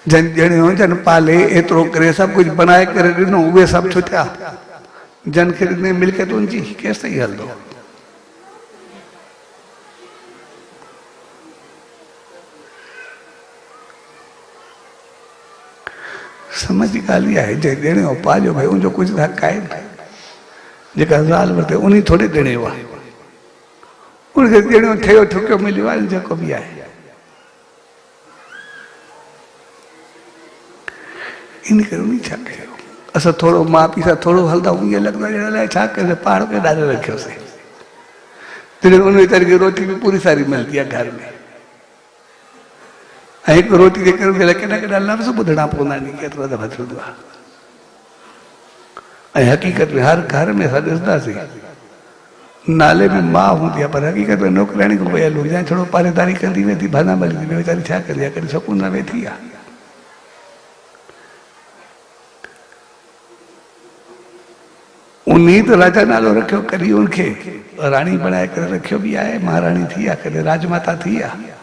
जन ॼणियो जन पाले एतिरो करे सभु कुझु बनाए करे ॾिनो, उहे सभु छुटिया, जन खे ॾिने मिल्कियतुनि जी केसि ताईं हलंदो? समझ जी ॻाल्हि इहा आहे, जंहिं ॾिणो पालियो भई उनजो कुझु हक़ आहे न। जेका ज़ाल वरिते उन थोरी ॾिणो आहे, उनखे ॾिणो ठहियो ठुकियो मिलियो आहे, जेको बि आहे। इन करे उन छा कयो? असां थोरो माउ पीउ सां थोरो हलंदा आहियूं, ईअं लॻंदो आहे अलाए छा करे पहाड़ खे ॾाढो रखियोसीं, तॾहिं उन तरीक़े रोटी बि पूरी सारी मिलंदी आहे घर में। ऐं हिकु रोटी जे करे केॾा केॾा लफ़्ज़ ॿुधणा पवंदा आहिनि, केतिरा दफ़ा थींदो आहे। ऐं हक़ीक़त में हर घर में असां ॾिसंदासीं नाले में माउ हूंदी आहे, पर हक़ीक़त में नौकराणी खां वयल हूंदी आहे, थोरो पालेदारी कंदी वेंदी, भना भली थी, वीचारी छा कंदी आहे, कॾहिं सुकून न वेठी आहे। उन्हीं तो राजा नालो रखियो, कॾहिं उनखे राणी बणाए करे रखियो बि आहे, महाराणी थी आहे, कॾहिं राजमाता थी आहे,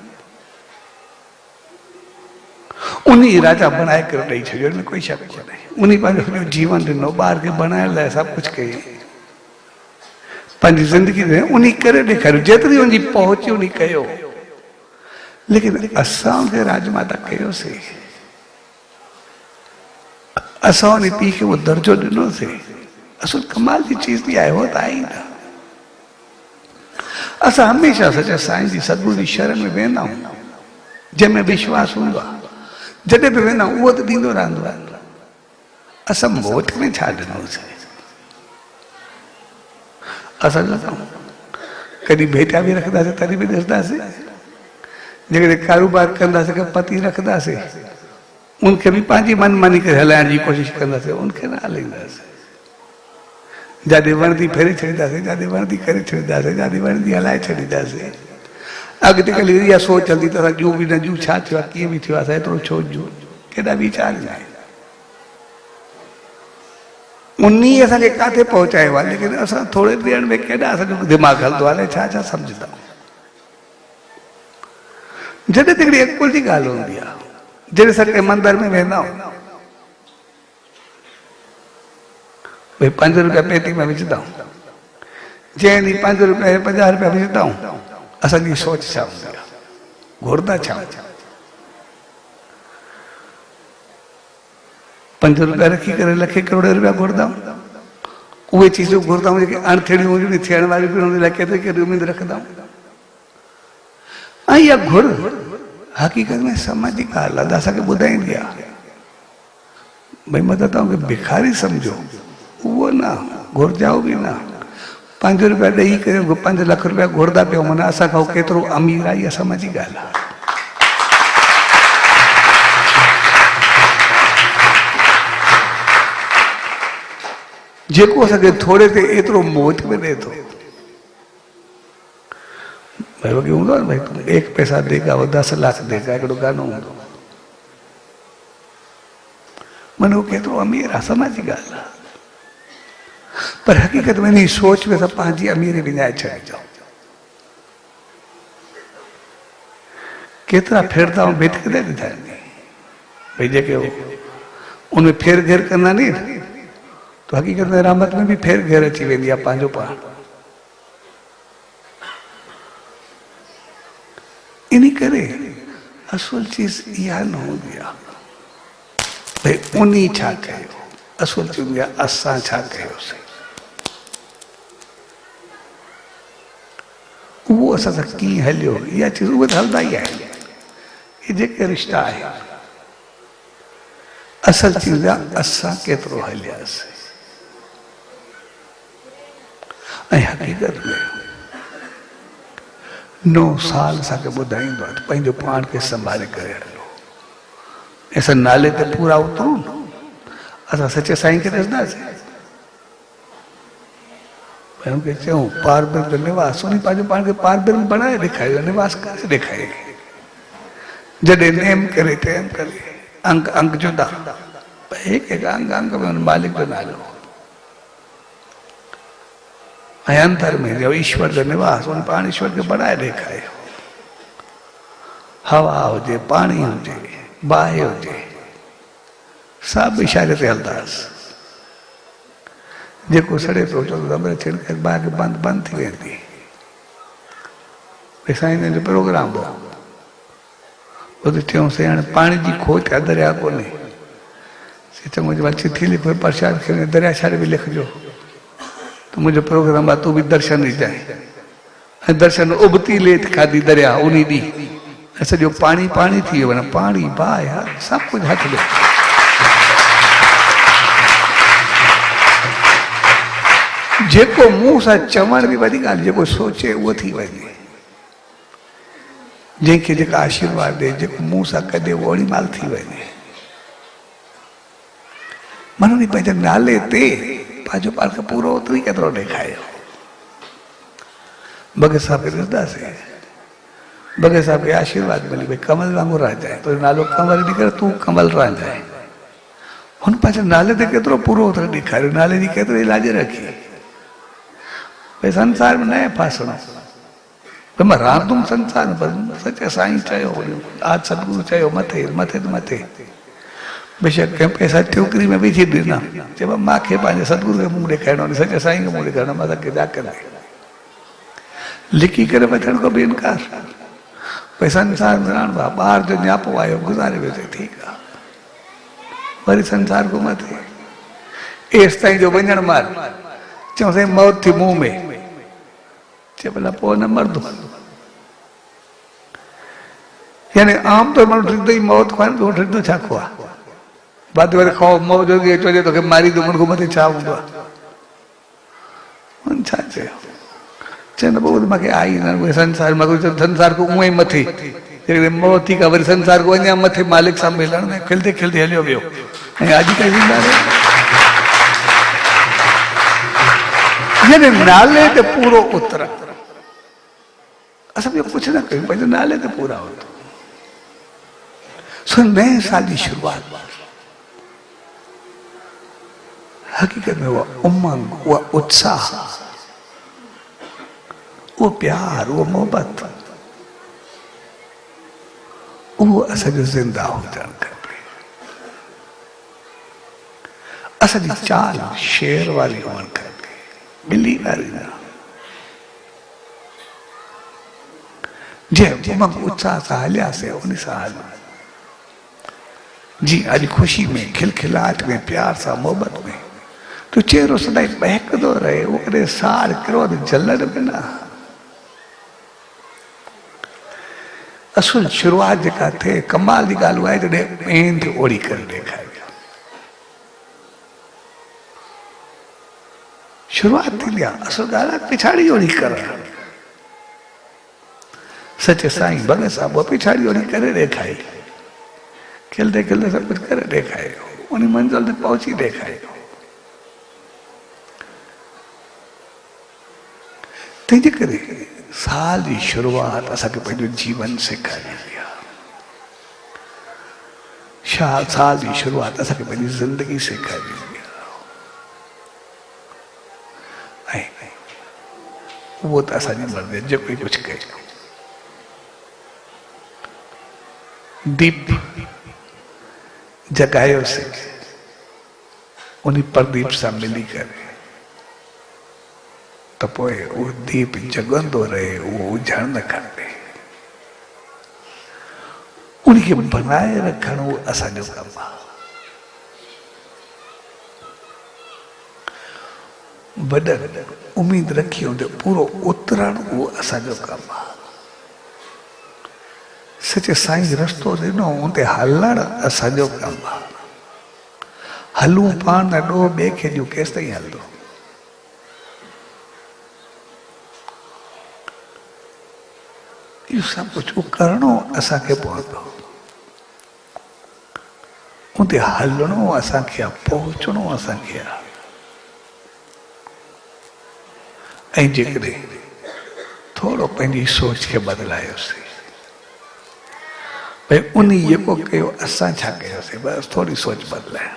उन्हीं राजा बणाए करे ॾेई छॾियो, हिन में कोई शक कोन्हे। उन्हीं पंहिंजो जीवन ॾिनो, ॿार खे बणाइण लाइ सभु कुझु कयईं, पंहिंजी ज़िंदगी में उन करे ॾेखारियो, जेतिरी उनजी पहुच उन कयो। लेकिन असां उनखे राजमाता कयोसीं, असां उन पीउ खे उहो दर्जो ॾिनोसीं। असुल कमाल जी चीज़ थी आहे, हो त आहे ई न। असां हमेशह सचा साईं जी सतगुरु जी शरण में वेंदा आहियूं, जंहिंमें विश्वास हूंदो आहे। जॾहिं बि वेंदा आहियूं उहो त ॾींदो रहंदो आहे। असां मोच में छा ॾिनोसीं? असां कॾहिं भेटिया बि रखंदासीं तॾहिं बि ॾिसंदासीं, जेकॾहिं कारोबार कंदासीं के पति रखंदासीं उनखे बि पंहिंजी मनमानी करे हलाइण जी कोशिशि कंदासीं, उनखे न हलाईंदासीं। जाॾे वणंदी फेरे छॾींदासीं, जाॾे वणंदी करे छॾींदासीं, जाॾे वणंदी हलाए छॾींदासीं। अॻिते कल्ह इहा सोच हलंदी त असां ॼूं बि न ॼूं, छा थियो आहे, कीअं बि थियो आहे, असां एतिरो छो ॼूं, केॾा वीचार आहिनि। उन असांखे किथे पहुचायो आहे, लेकिन असां थोरे ॾियण में केॾा असांजो दिमाग़ हलंदो आहे, छा छा सम्झंदा आहियूं। जॾहिं हिकिड़ी अकुल जी ॻाल्हि हूंदी आहे, जॾहिं असां कंहिं मंदर में वेंदा आहियूं, भई 5 रुपया पेटी में विझंदा आहियूं, जंहिं ॾींहुं 5 रुपया 50 रुपया विझंदा आहियूं, असांजी सोच छा हूंदी आहे, घुरंदा छा? 5 रुपया रखी करे लखे करोड़ रुपया घुरंदा आहियूं। उहे चीज़ूं घुरंदा आहियूं जेके अणथिड़ियूं हुजनि, थियण वारियूं बि हुन लाइ केतिरी केतिरी उमेद रखंदा आहियूं। ऐं इहा घुर हक़ीक़त में सामाजिक ॻाल्हि आहे, असांखे ॿुधाईंदी आहे भई मतिलबु तव्हांखे भिखारी सम्झो, उहो न, घुरजाओ बि न। 5 रुपया ॾेई करे 5 लख रुपया घुरंदा पियो, माना असांखां उहो केतिरो अमीर आहे, इहा सामाजिक ॻाल्हि आहे। जेको असांखे थोरे ते एतिरो मौज में ॾे थो, भाई वॻे हूंदो आहे न, भाई 1 पैसा देगा वो 10 लाख देगा, हिकिड़ो गानो हूंदो, माना उहो केतिरो अमीर आहे, सामाजिक ॻाल्हि आहे। पर हक़ीक़त में इन सोच में असां पंहिंजी अमीरी विञाए छॾिजो। केतिरा फेरदा ऐं बेटकंदा ॾिठा आहिनि, भई जेके उनमें फेर घेर कंदा नी, तो हक़ीक़त में रहमत में भी फेर घेर अची वेंदी आहे पंहिंजो पाण। इन करे असुल चीज़ इहा न हूंदी आहे भई उन छा कयो, असुल चीज़ हूंदी आहे असां छा कयोसीं। उहो असां सां कीअं हलियो, इहा चीज़ उहे त हलंदा ई आहिनि। इहे जेके रिश्ता आहिनि, असल चीज़ आहे असां केतिरो हलियासीं। ऐं हक़ीक़त में 9 साल असांखे ॿुधाईंदो आहे त पंहिंजो पाण खे संभाले करे हलो। असां नाले ते पूरा उतरूं, असां सचे साईं खे ॾिसंदासीं, भई हुनखे चऊं पार ब्रह्म निवास, उन पंहिंजो पाण खे पार ब्रह्म बणाए ॾेखारियो, निवास करे ॾेखारे। जॾहिं नेम करे टेम करे अंग अंग जुदा, हिकु हिकु अंग अंग में हुन मालिक जो नालो, ऐं अंदर में जो ईश्वर जो निवास, उन पाण ईश्वर खे बणाए ॾेखारियो। हवा हुजे, पाणी हुजे, बाहि हुजे, सभु इशारे ते हलंदासीं। जेको सड़े पियो चवंदो अमृत छिड़ करे बाहि बंदि थी वेंदी। भई साईं जो प्रोग्राम हो, उते चयूंसीं हाणे पाणी जी खोज आहे, दरिया कोन्हे। चङो जो चिठी लिखो, प्रसाद खे दरिया छाड़े बि लिखिजो, तो मुझे प्रोग्राम आहे, तू भी दर्शन ॾिजाए। ऐं दर्शन उबती लेत खाधी दरिया उन ॾींहुं, सॼो पाणी पाणी थी वियो, माना पाणी बाहि सभु कुझु हथ में। जेको मुंहं सां चवण बि वॾी ॻाल्हि, जेको सोचे उहो थी वञे। जंहिंखे जेका आशीर्वाद ॾे, जेको मुंहं सां कढे उहो ओड़ी महिल थी वञे। माना उन पंहिंजे नाले ते पंहिंजो पाण खे पूरो ओतिरो ई केतिरो ॾेखारियो। भगत साहब खे ॾिसंदासीं, भगत साहब खे आशीर्वाद मिली, भई कमल वांगुरु राजाए, तो नालो कमल निकर, तूं कमल राजाए। हुन पंहिंजे नाले ते केतिरो पूरो ओतिरो ॾेखारियो, नाले जी केतिरो इलाज रखी। भई संसार में न फासणो, भई मां रांदुमि संसार में, पर सचे साईं चयो, आज सतगुरु चयो मथे मथे त मथे। बेशक कंहिं पैसा टोकरी में विझी ॾिना, चइबो मूंखे पंहिंजे सतगुरु खे मुंहुं ॾेखारिणो, सचे साईं खे मुंहुं ॾेखारिणो, मां तव्हांखे ॾाकंदे। लिखी करे वठण को भी इनकार। भई संसार में ॿार जो न्यापो आयो गुज़ारे वियो त ठीकु आहे, वरी संसार को मथे एसि ताईं जो वञण मार चऊं साईं मौत थी मुंहं में, चए भला पोइ न मरदो। यानी आम तौर माण्हू ॾिसंदो ई मौत खां ॿियो ॾिसंदो छा को आहे। बाद वरी खौफ़ मौत जो चइजे तोखे मारी दो मुंहिंजो मथे छा हूंदो आहे। छा चयो चवंदो पोइ मूंखे आई न उहे संसार मां संसार को उअं ई मथे जेकॾहिं मौत थी का वरी संसार को अञा मथे मालिक सां मिलण में खिलंदे खिलंदे हलियो वियो। ऐं अॼु ताईं जॾहिं नाले ते पूरो उतरा असां ॿियो कुझु न कयूं, पंहिंजे नाले ते पूरा उतरो। सो नए साल जी शुरूआत हकीकत में उहा उमंग, उहा उत्साह, वो प्यार, वो मोहब्बत, वो असांजो ज़िंदा हुजण खपे। असांजी चाल शेर वारी हुअण खपे, ॿिली वारी न। जंहिं उमंग उत्साह सां हलियासीं उन सां हल। जी अॼु ख़ुशी में, खिलखिलाहट में, प्यार सां, मोहब्बत में तो चेहरो सदाई बहकदो रहे, वो कॾहिं साड़ क्रोध जलण में न। असुल शुरुआत जेका थिए कमाल जी ॻाल्हि उहा आहे जॾहिं ॿियनि खे ओड़ी करे ॾेखारियो। शुरुआत थींदी आहे, असुल ॻाल्हि आहे पिछाड़ी ओड़ी करणु। सचे साईं भॻत साहिब पिछाड़ी ओड़ी करे ॾेखारी, खिलंदे खिलंदे सभु कुझु करे ॾेखारियो, उन मंज़िल ते पहुची ॾेखारियो। तंहिंजे करे साल जी शुरुआत असांखे पंहिंजो जीवन सेखारींदी आहे। साल जी शुरुआत असांखे पंहिंजी ज़िंदगी सेखारींदी आहे। ऐं उहो त असांजी मर्ज़ी जेको ई कुझु कयो। दीप जगायोसीं उन प्रदीप सां मिली करे त पोइ उहो दीप जगंदो रहे, उहो उजण न खपे। उनखे बनाए रखण उहो असांजो कमु आहे। वॾनि उमेद रखी हूंदे पूरो उतरण उहो असांजो कमु आहे। सचे साईं रस्तो ॾिनो उते हलण असांजो कमु आहे। हलूं पाण न ॾोह ॿिए खे ॾियूं केसि ताईं हलंदो। इहो सभु कुझु करणो असांखे पवंदो, उते हलणो असांखे आहे, पहुचणो असांखे आहे। ऐं जेकॾहिं थोरो पंहिंजी सोच खे बदिलायोसीं, भई उन जेको कयो असां छा कयोसीं, बसि थोरी सोच बदिलायो।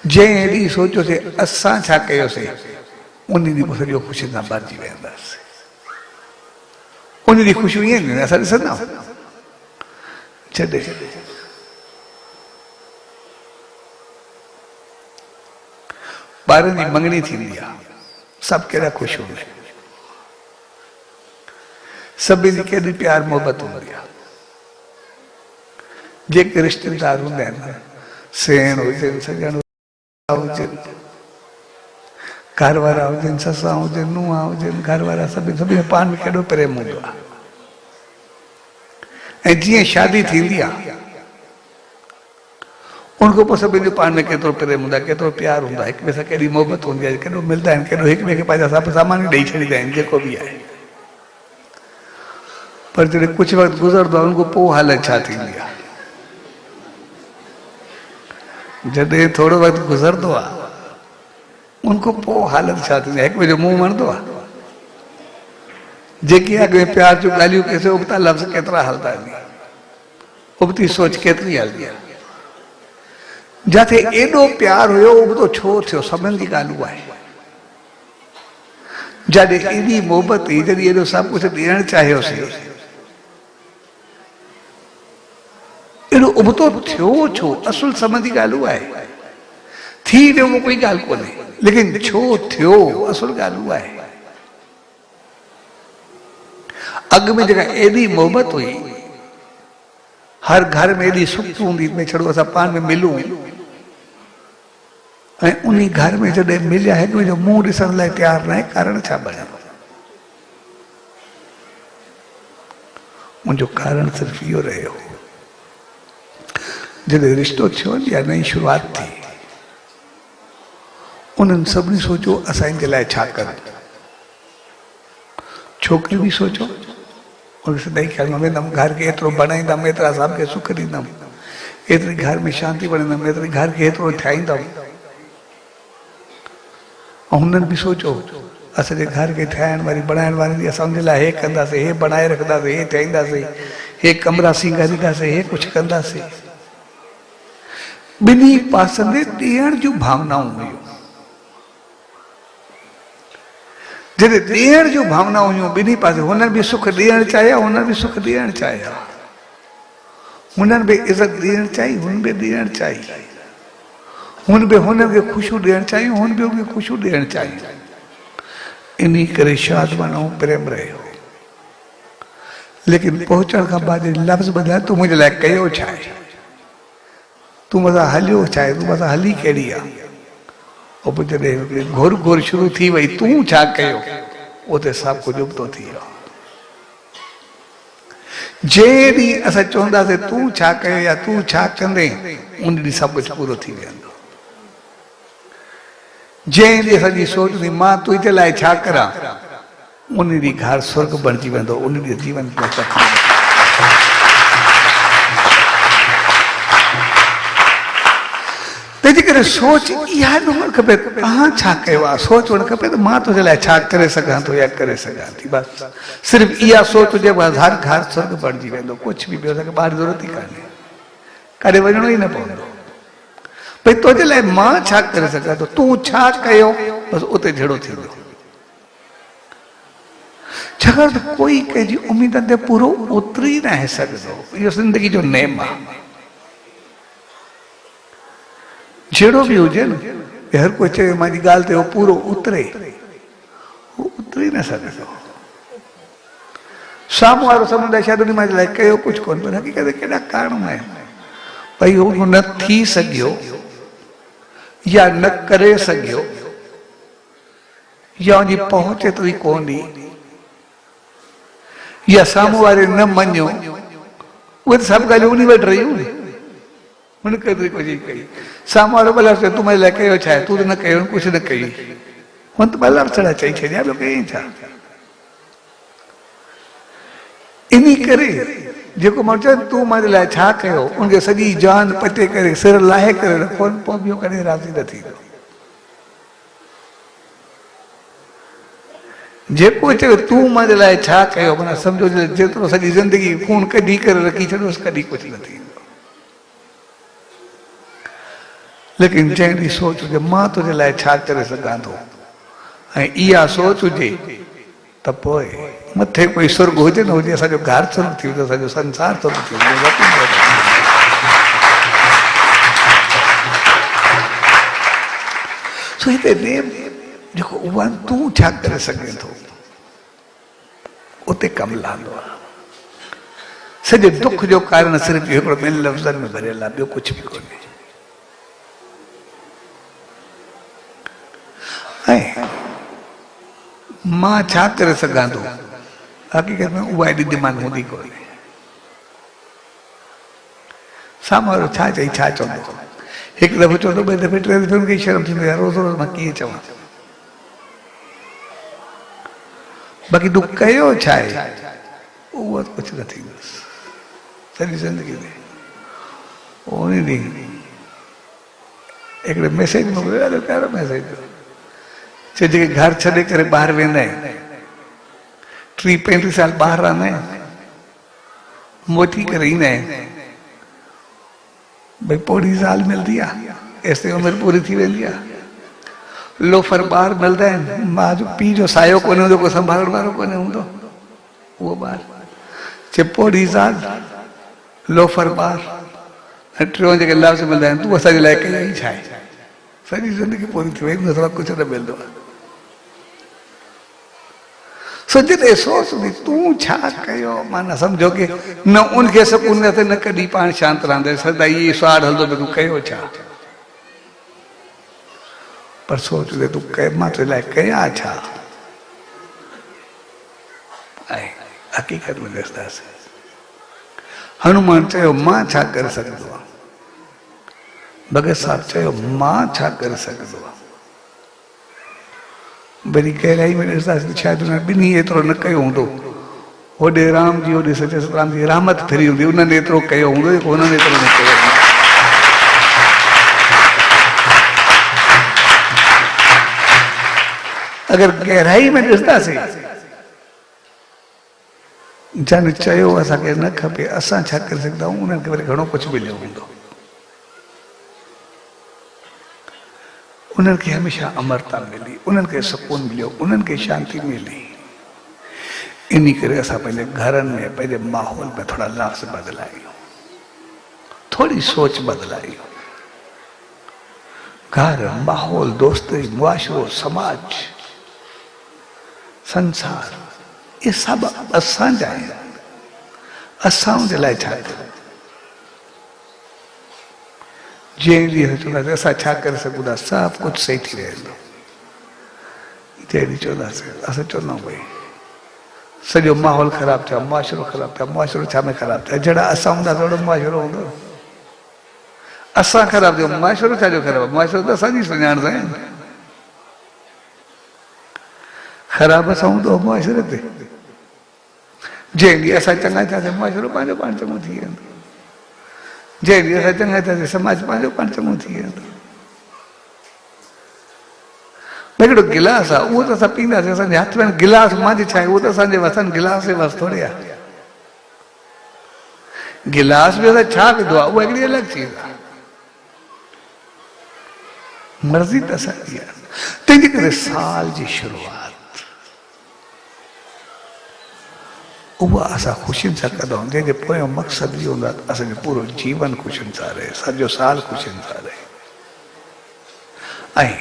जंहिं हेॾी सोचियोसीं असां छा कयोसीं, उन ॾींहुं पोइ सॼो ख़ुशी सां भरिजी वेंदासीं। उन ॾींहुं ख़ुशियूं ईअं ईंदियूं असां ॾिसंदा छॾे ॿारनि जी मङणी थींदी आहे, सभु कहिड़ा ख़ुशि हूंदा आहिनि, सभिनी जी केॾी प्यार मोहबत हूंदी आहे। जेके रिश्तेदार हूंदा आहिनि, सेण हुजनि, सॼण हुजनि, घर वारा हुजनि, ससां हुजनि, नुंहं हुजनि, घर वारा सभिनी पाण में केॾो प्रेम हूंदो आहे। ऐं जीअं शादी थींदी आहे उनखां पोइ सभिनी जो पाण में केतिरो प्रेम हूंदो आहे, केतिरो प्यार हूंदो आहे, हिक ॿिए सां केॾी मोहबत हूंदी आहे, केॾो मिलंदा आहिनि, केॾो हिक ॿिए खे पंहिंजा सभु सामान ॾेई छॾींदा आहिनि जेको बि आहे। पर जॾहिं कुझु वक़्तु गुज़रंदो आहे उनखां पोइ हालत छा थींदी आहे। जॾहिं थोरो वक़्तु गुज़रंदो आहे उनखां पोइ हालत छा थींदी आहे, हिक ॿिए जो मुंहुं वणंदो आहे। जेकी अॻ में प्यार जूं ॻाल्हियूं कयोसीं उबता लफ़्ज़ केतिरा हलंदा आहिनि, उबती सोच केतिरी हलंदी आहे। जिथे एॾो प्यार हुयो उबतो छो थियो, सभिनी जी ॻाल्हि उहा आहे। जॾहिं एॾी मोहबत हुई, जॾहिं एॾो सभु कुझु ॾियणु चाहियोसीं, एॾो उबतो थियो छो, असुल समझ जी ॻाल्हि उहा आहे। थी वियो उहो कोई ॻाल्हि कोन्हे, लेकिन छो थियो असुल ॻाल्हि उहा आहे। अग में जगह एडी मोहब्बत हुई, हर घर में एडी सुख हूंदी में छड़ो असां पाण में मिलूं, ऐं उन घर में जॾहिं मिलिया हिक ॿिए जो मुंहुं ॾिसण लाइ तयार न आहे, कारण छा बणियो? मुंहिंजो कारण सिर्फ़ु इहो रहियो, जॾहिं रिश्तो थियो या नई शुरूआत थी, उन्हनि सभिनी सोचो असां जे लाइ छा करूं। छोकिरियूं बि सोचो, उनखे सदाई ख्याल में वेंदमि घर खे एतिरो बणाईंदमि, एतिरा सभु खे सुख ॾींदमि, एतिरी घर में शांती बणाईंदमि, एतिरी घर खे एतिरो ठाहींदमि। ऐं हुननि बि सोचो असांजे घर खे ठाहिण वारी बणाइण वारी असांजे लाइ हे कंदासीं, हे बणाए रखंदासीं, हे ठाहींदासीं, हे कमरा सींगारींदासीं, हे कुझु कंदासीं। ॿिन्ही पासनि ते ॾियण जूं भावनाऊं हुयूं। जॾहिं ॾियण जूं भावनाऊं हुयूं ॿिन्ही पासे, हुननि बि सुख ॾियणु चाहिया, हुननि बि सुख ॾियणु चाहिया, हुननि बि इज़त ॾियणु चाहिई, हुन बि ॾियणु चाहिई, हुन बि हुननि खे ख़ुशियूं ॾियणु चाहियूं, हुन बि उनखे ख़ुशियूं ॾियणु चाहियूं। इन करे शादमान ऐं प्रेम रहियो। लेकिन पहुचण खां बाद लफ़्ज़ बदिलिया, तूं मुंहिंजे लाइ कयो छा आहे, तूं मूंसां हलियो छा आहे, तूं मूंसां हली कहिड़ी आहे। ऐं पोइ जॾहिं घुर घुर शुरू थी वई, तूं छा कयो, उते सभु कुझु उबतो थी वियो। जंहिं ॾींहुं असां चवंदासीं तूं छा कयो या तूं छा कंदे, उन ॾींहुं सभु कुझु पूरो थी वेंदो। जंहिं ॾींहुं असांजी सोच थी मां तुंहिंजे लाइ छा करां, उन ॾींहुं घर स्वर्ग बणिजी वेंदो, उन ॾींहुं जीवन तंहिंजे करे सोच इहा न हुअणु खपे तव्हां छा कयो आहे, सोच हुअणु खपे त मां तुंहिंजे लाइ छा करे सघां थो या करे सघां थी। बसि सिर्फ़ु इहा सोच हुजे, बसि हर घर स्वर्ग बणिजी वेंदो, कुझु बि ॿियो असांखे ॿाहिरि ज़रूरत ई कान्हे, काॾे वञिणो ई न पवंदो। भई तुंहिंजे लाइ मां छा करे सघां थो, तूं छा कयो, बसि उते जहिड़ो थींदो। छाकाणि त कोई कंहिंजी उमेदनि ते पूरो उतरी न आहे सघंदो, इहो ज़िंदगी जो नेम आहे। जहिड़ो बि हुजे न, हर कोई चए मुंहिंजी ॻाल्हि ते उहो पूरो उतरे, उहो उतरी न सघंदो। साम्हूं वारो सम्झंदा शायदि उन मुंहिंजे लाइ कयो कुझु कोन, पर हक़ीक़त केॾा कारण आहिनि। भई उहो न थी सघियो या न करे सघियो या उनजी पहुच एतिरी कोन हुई या साम्हूं वारे न मञियो, उहे त सभु ॻाल्हियूं उन वटि रहियूं, हुन केतिरी कोशिशि कई। साम्हूं वारो भला चए तूं मुंहिंजे लाइ कयो छा आहे, तूं त न कयो, कुझु न कई, हुन त भला छड़ा चई छॾिया, ॿियो कयईं छा। इन करे जेको मां चयो तूं मुंहिंजे लाइ छा कयो, उनखे सॼी जान पटे करे सिर लाहे करे रखो, पोइ ॿियो कॾहिं राज़ी न थींदो। जेको चयो तूं मुंहिंजे लाइ छा कयो, माना सम्झो जेतिरो सॼी ज़िंदगी खून कढी करे रखी छॾियोसि, कॾहिं कुझु न थींदो। लेकिन जंहिं ॾींहुं सोच हुजे मां तुंहिंजे लाइ छा करे सघां थो, ऐं इहा सोच हुजे त पोइ मथे कोई स्वर्ग हुजे न हुजे, असांजो घर स्वर्ग थी वेंदो, असांजो संसार स्वर्ग थी वेंदो। सो हिते नेम जेको उहा तूं छा करे सघे थो, उते कमु लहंदो आहे। सॼे दुख जो कारण सिर्फ़ु हिकिड़ो ॿिनि लफ़्ज़नि में भरियल आहे, ॿियो कुझु बि कोन्हे। ऐं मां छा करे सघां थो, हक़ीक़त में उहा एॾी दिमाग़ हूंदी कोन्हे। साम्हूं वारो छा चई छा चवंदो, हिकु दफ़ो चवंदो, ॿिए दफ़े टे दफ़े हुनखे शर्म थींदी आहे, रोज़ रोज़ मां कीअं चवां। बाक़ी तूं कयो छा आहे, उहो कुझु न थींदुसि सॼी ज़िंदगी में। उन ॾींहुं हिकिड़े मैसेज मोकिलियो, ॾाढो प्यारो मैसेज हो, चए जेके घर छॾे करे ॿाहिरि वेंदा आहिनि, 30-35 साल ॿाहिरि रहंदा आहिनि, मोटी करे ईंदा आहिनि, भई पोड़ी ज़ाल मिलंदी आहे, एसिताईं उमिरि पूरी थी वेंदी आहे, लोफर ॿार मिलंदा आहिनि, मां जो पीउ जो सायो कोन्हे हूंदो, को संभालण वारो कोन्हे हूंदो, उहो ॿार चए पोड़ी ज़ाल, लोफर ॿार, ऐं टियों जेके लफ़्ज़ मिलंदा आहिनि, तूं असांजे लाइ कयो ई छा आहे, सॼी ज़िंदगी पूरी थी वई, कुझु न मिलंदो आहे। सो जॾहिं सोच थी तूं छा कयो माना सम्झो कि न उनखे सुकून न न कॾहिं पाण शांति रहंदे सदा इहे सुवाल हलंदो भई तूं कयो छा पर सोच दे तूं मां तुंहिंजे लाइ कयां छा ऐं हक़ीक़त में ॾिसंदासीं हनुमान चयो मां छा करे सघंदो आहियां भगत साहब चयो मां छा करे सघंदो आहियां वरी गहराई में ॾिसंदासीं शायदि हुन ॿिन्ही एतिरो न कयो हूंदो होॾे राम जी होॾे सचे सतराम जी रहमत फिरी हूंदी उन्हनि एतिरो कयो हूंदो हुननि एतिरो न कयो हूंदो अगर गहराई में ॾिसंदासीं जन चयो असांखे न खपे असां छा करे सघंदा आहियूं उन्हनि खे वरी घणो कुझु मिलियो हूंदो उन्हनि खे हमेशह अमरता मिली उन्हनि खे सुकून मिलियो उन्हनि खे शांति मिली इन करे असां पंहिंजे घरनि में पंहिंजे माहौल में थोरा लफ़्ज़ बदिलायूं थोरी सोच बदिलायूं घर माहौल दोस्ती मुआशरो समाज संसार ये सब असांजा आहिनि असां उनजे लाइ छा कयूं जंहिं ॾींहुं चवंदासीं असां छा करे सघूं था सभु कुझु सही थी वेंदो जंहिं ॾींहुं चवंदासीं असां चवंदा आहियूं भई सॼो माहौल ख़राबु थियो मुआशरो ख़राबु थियो मुआशरो छा में ख़राबु थियो जहिड़ा असां हूंदा थोरो मुआशरो हूंदो असां ख़राबु थियो मुआशरो छाजो ख़राबु आहे मुआशरो त असांजी सुञाण सां आहिनि ख़राबु असां हूंदो मुआशरे ते जंहिं ॾींहुं असां चङा थियासीं मुआशरो पंहिंजो पाण चङो थी वेंदो जंहिं ॾींहुं असां चङा थियासीं समाज पंहिंजो पाण चङो थी वेंदो भई हिकिड़ो गिलास आहे उहो त असां पीअंदासीं असांजे हथ में गिलास मुंहिंजे छा आहे उहो त असांजे वसनि गिलास जे वस थोरे आहे गिलास बि असां छा विधो आहे उहा हिकिड़ी अलॻि चीज़ आहे मर्ज़ी त असांजी आहे तंहिंजे करे साल जी शुरूआत उहा असां ख़ुशियुनि सां कंदा आहियूं जंहिंजे पोयों मक़सदु इहो हूंदो आहे असांजो पूरो जीवन ख़ुशियुनि सां रहे सॼो साल ख़ुशियुनि सां रहे ऐं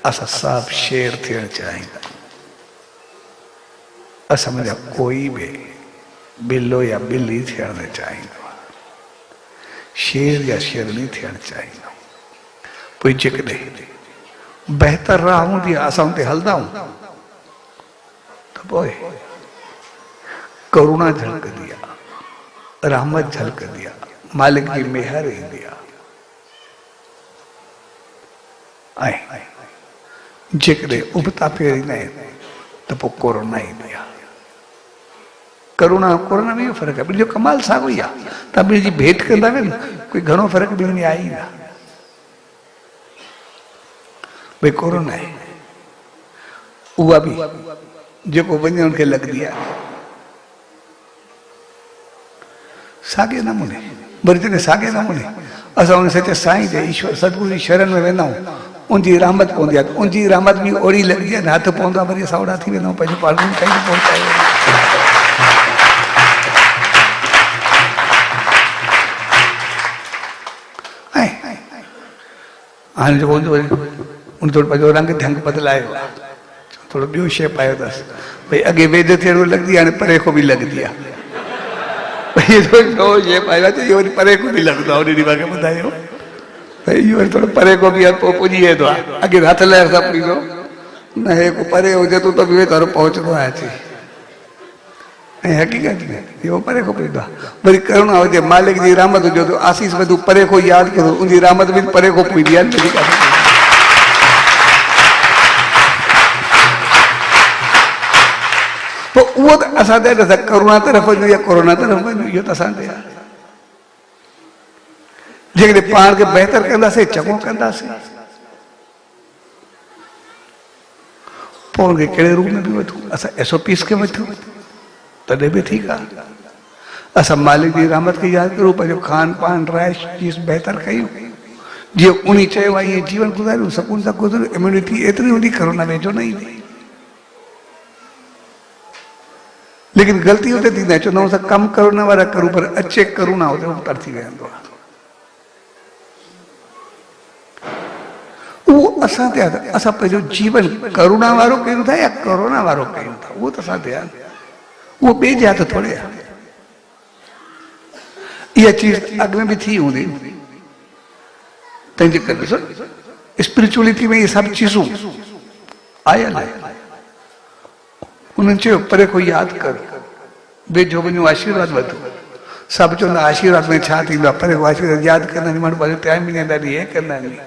असां सभु शेर थियणु चाहींदा असां मुंहिंजा कोई बि बिलो या ॿिली थियणु न चाहींदो शेर या शेरनी थियणु चाहींदो पोइ जेकॾहिं बहितर राह हूंदी आहे असां हुते हलंदा आहियूं त पोइ करुणा झलकंदी आहे रहमत झलकंदी आहे मालिक जी मेहर ईंदी आहे ऐं जेकॾहिं उबता फेरींदा आहिनि त पोइ कोरोना ईंदी आहे करुणा कोरोना में इहो फ़र्क़ु आहे ॿिनि जो कमाल साॻियो ई आहे तव्हां ॿिनि जी भेट कंदा आहियो न कोई घणो फ़र्क़ु ॿिनि में आहे ई न भई कोरोना आहे उहा बि जेको वञे उनखे लॻंदी आहे साॻे नमूने वरी जॾहिं साॻे नमूने असां उन सचे साईं जे ईश्वर सतगुरू जी शरण में वेंदा आहियूं उनजी रहमत पवंदी आहे उनजी रहमत बि ओड़ी लॻंदी आहे हथ पवंदो आहे वरी असां ओड़ा थी वेंदा आहियूं पंहिंजो पाण ताईं पहुचाए ऐं हाणे जेको हूंदो वरी उन थोरो पंहिंजो रंग ढंग बदिलायो आहे थोरो ॿियो शइ पायो अथसि भई अॻे वेद थियणो लॻंदी आहे हाणे परे खां बि लॻंदी आहे इहो वरी परे को बि लॻंदो आहे उन ॾींहुं ॿुधायो भई इहो वरी थोरो परे को बि पोइ पुॼी वेंदो आहे अॻे हथ लाइ सभु पुॼंदो न हे को परे हुजे त बि थोरो पहुचंदो आहे अची ऐं हक़ीक़त में इहो परे खां पुॼंदो आहे वरी करुणा हुजे मालिक जी रहमत हुजे त आसीस में तूं परे खां यादि करो उनजी रहमत बि परे खां पुॼंदी आहे पोइ उहो त असां त करुणा तरफ़ वञूं या कोरोना तरफ़ वञूं इहो त असां ते आहे जेकॾहिं पाण खे बहितर कंदासीं चङो कंदासीं पोइ हुनखे कहिड़े रूप में बि वठूं असां SOPs खे वठूं तॾहिं बि ठीकु आहे असां मालिक जी रहमत खे यादि करूं पंहिंजो खान पान रहाइश चीज़ बहितर कयूं जीअं उन चयो आहे ईअं जीवन गुज़ारियूं सुकून सां गुज़ारियूं इम्यूनिटी एतिरी हूंदी करोना वेझो न ईंदी लेकिन ग़लती हुते थींदा चवंदा आहियूं असां कमु करुणा वारा करूं पर अचे करुणा हुते उतर थी वेंदो आहे उहो असां ते आहे असां पंहिंजो जीवन करुणा वारो कयूं था या कोरोना वारो कयूं था वो तो साथ ध्यान वो बेजा तो थोड़े ये चीज अग में भी थी हूंदी तंहिंजे करे स्पिरिचुअलिटी में ये सब चीजूं आयल है उन्होंने चयो परे को याद कर बेजो वञो आशीर्वाद वठो सब चवंदा आशीर्वाद में छा थींदो आहे परे को आशीर्वाद याद कंदा आहिनि माण्हू टाइम ई न ॾाढी हे कंदा आहिनि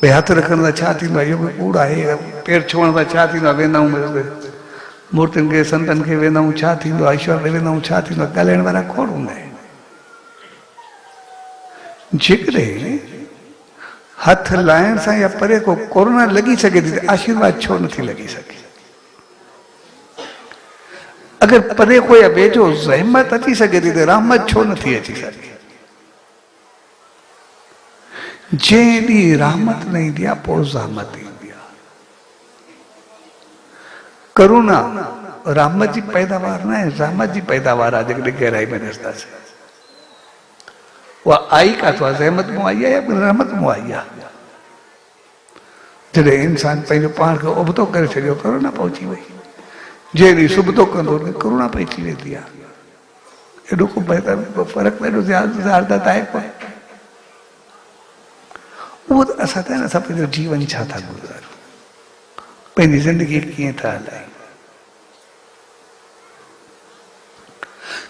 भई हथ रखण सां छा थींदो आहे इहो बि कूड़ आहे पेर छुअण सां छा थींदो आहे वेंदा आहियूं मूर्तियुनि खे संतनि खे वेंदा आहियूं छा थींदो आहे ईश्वर ॾे वेंदा आहियूं छा थींदो आहे ॻाल्हाइण वारा खोड़ हूंदा आहिनि जेकॾहिं हथ लाइण सां या परे को कोरोना लगी सके थी आशीर्वाद छो नथी लगी सके अगर परे को या बेजो ज़हमत अची सके थी तो रहमत छो नथी अची सके जंहिं ॾींहुं रहमत न ईंदी आहे पोइ ज़हमत ईंदी आहे करुणा रहमत जी पैदावार न आहे ज़हमत जी पैदावार आहे जेकॾहिं गहराई में ॾिसंदासीं वह आई काथो आहे ज़हमत मां आई आहे या रहमत मां आई आहे जॾहिं इंसान पंहिंजो पाण खे उबतो करे छॾियो करुणा पहुची वई जंहिं ॾींहुं सुबतो कंदो करुणा पइजी वेंदी आहे एॾो को बहितर फ़र्क़ु एॾो ज़्यादा आहे कोन उहो त असां त असां पंहिंजो जीवन छा था गुज़ारियूं पंहिंजी ज़िंदगी कीअं था हलायूं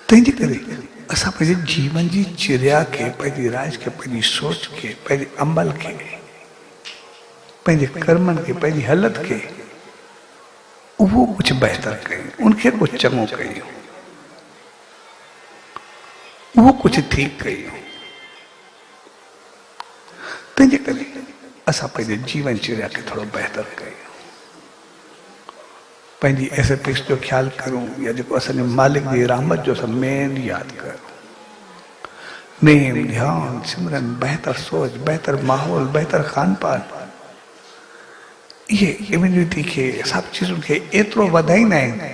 तंहिंजे करे असां पंहिंजे जीवन जी चिरिया खे पंहिंजी राज खे पंहिंजी सोच खे पंहिंजे अमल खे पंहिंजे कर्मनि खे पंहिंजी हालत खे उहो कुझु बहितर कयूं उनखे कुझु चङो कयूं उहो कुझु ठीकु कयूं तंहिंजे करे असां पंहिंजे जीवन चिरिया खे थोरो बहितर कयूं पंहिंजी एसेटिक्स जो ख्यालु करूं या जेको असांजे मालिक जी रहमत जो असां मेन यादि करूं नेम ध्यान सिमरन बहितर सोच बहितर माहौल बहितर खान पान इहे इम्यूनिटी खे सभु चीज़ुनि खे एतिरो वधाईंदा आहिनि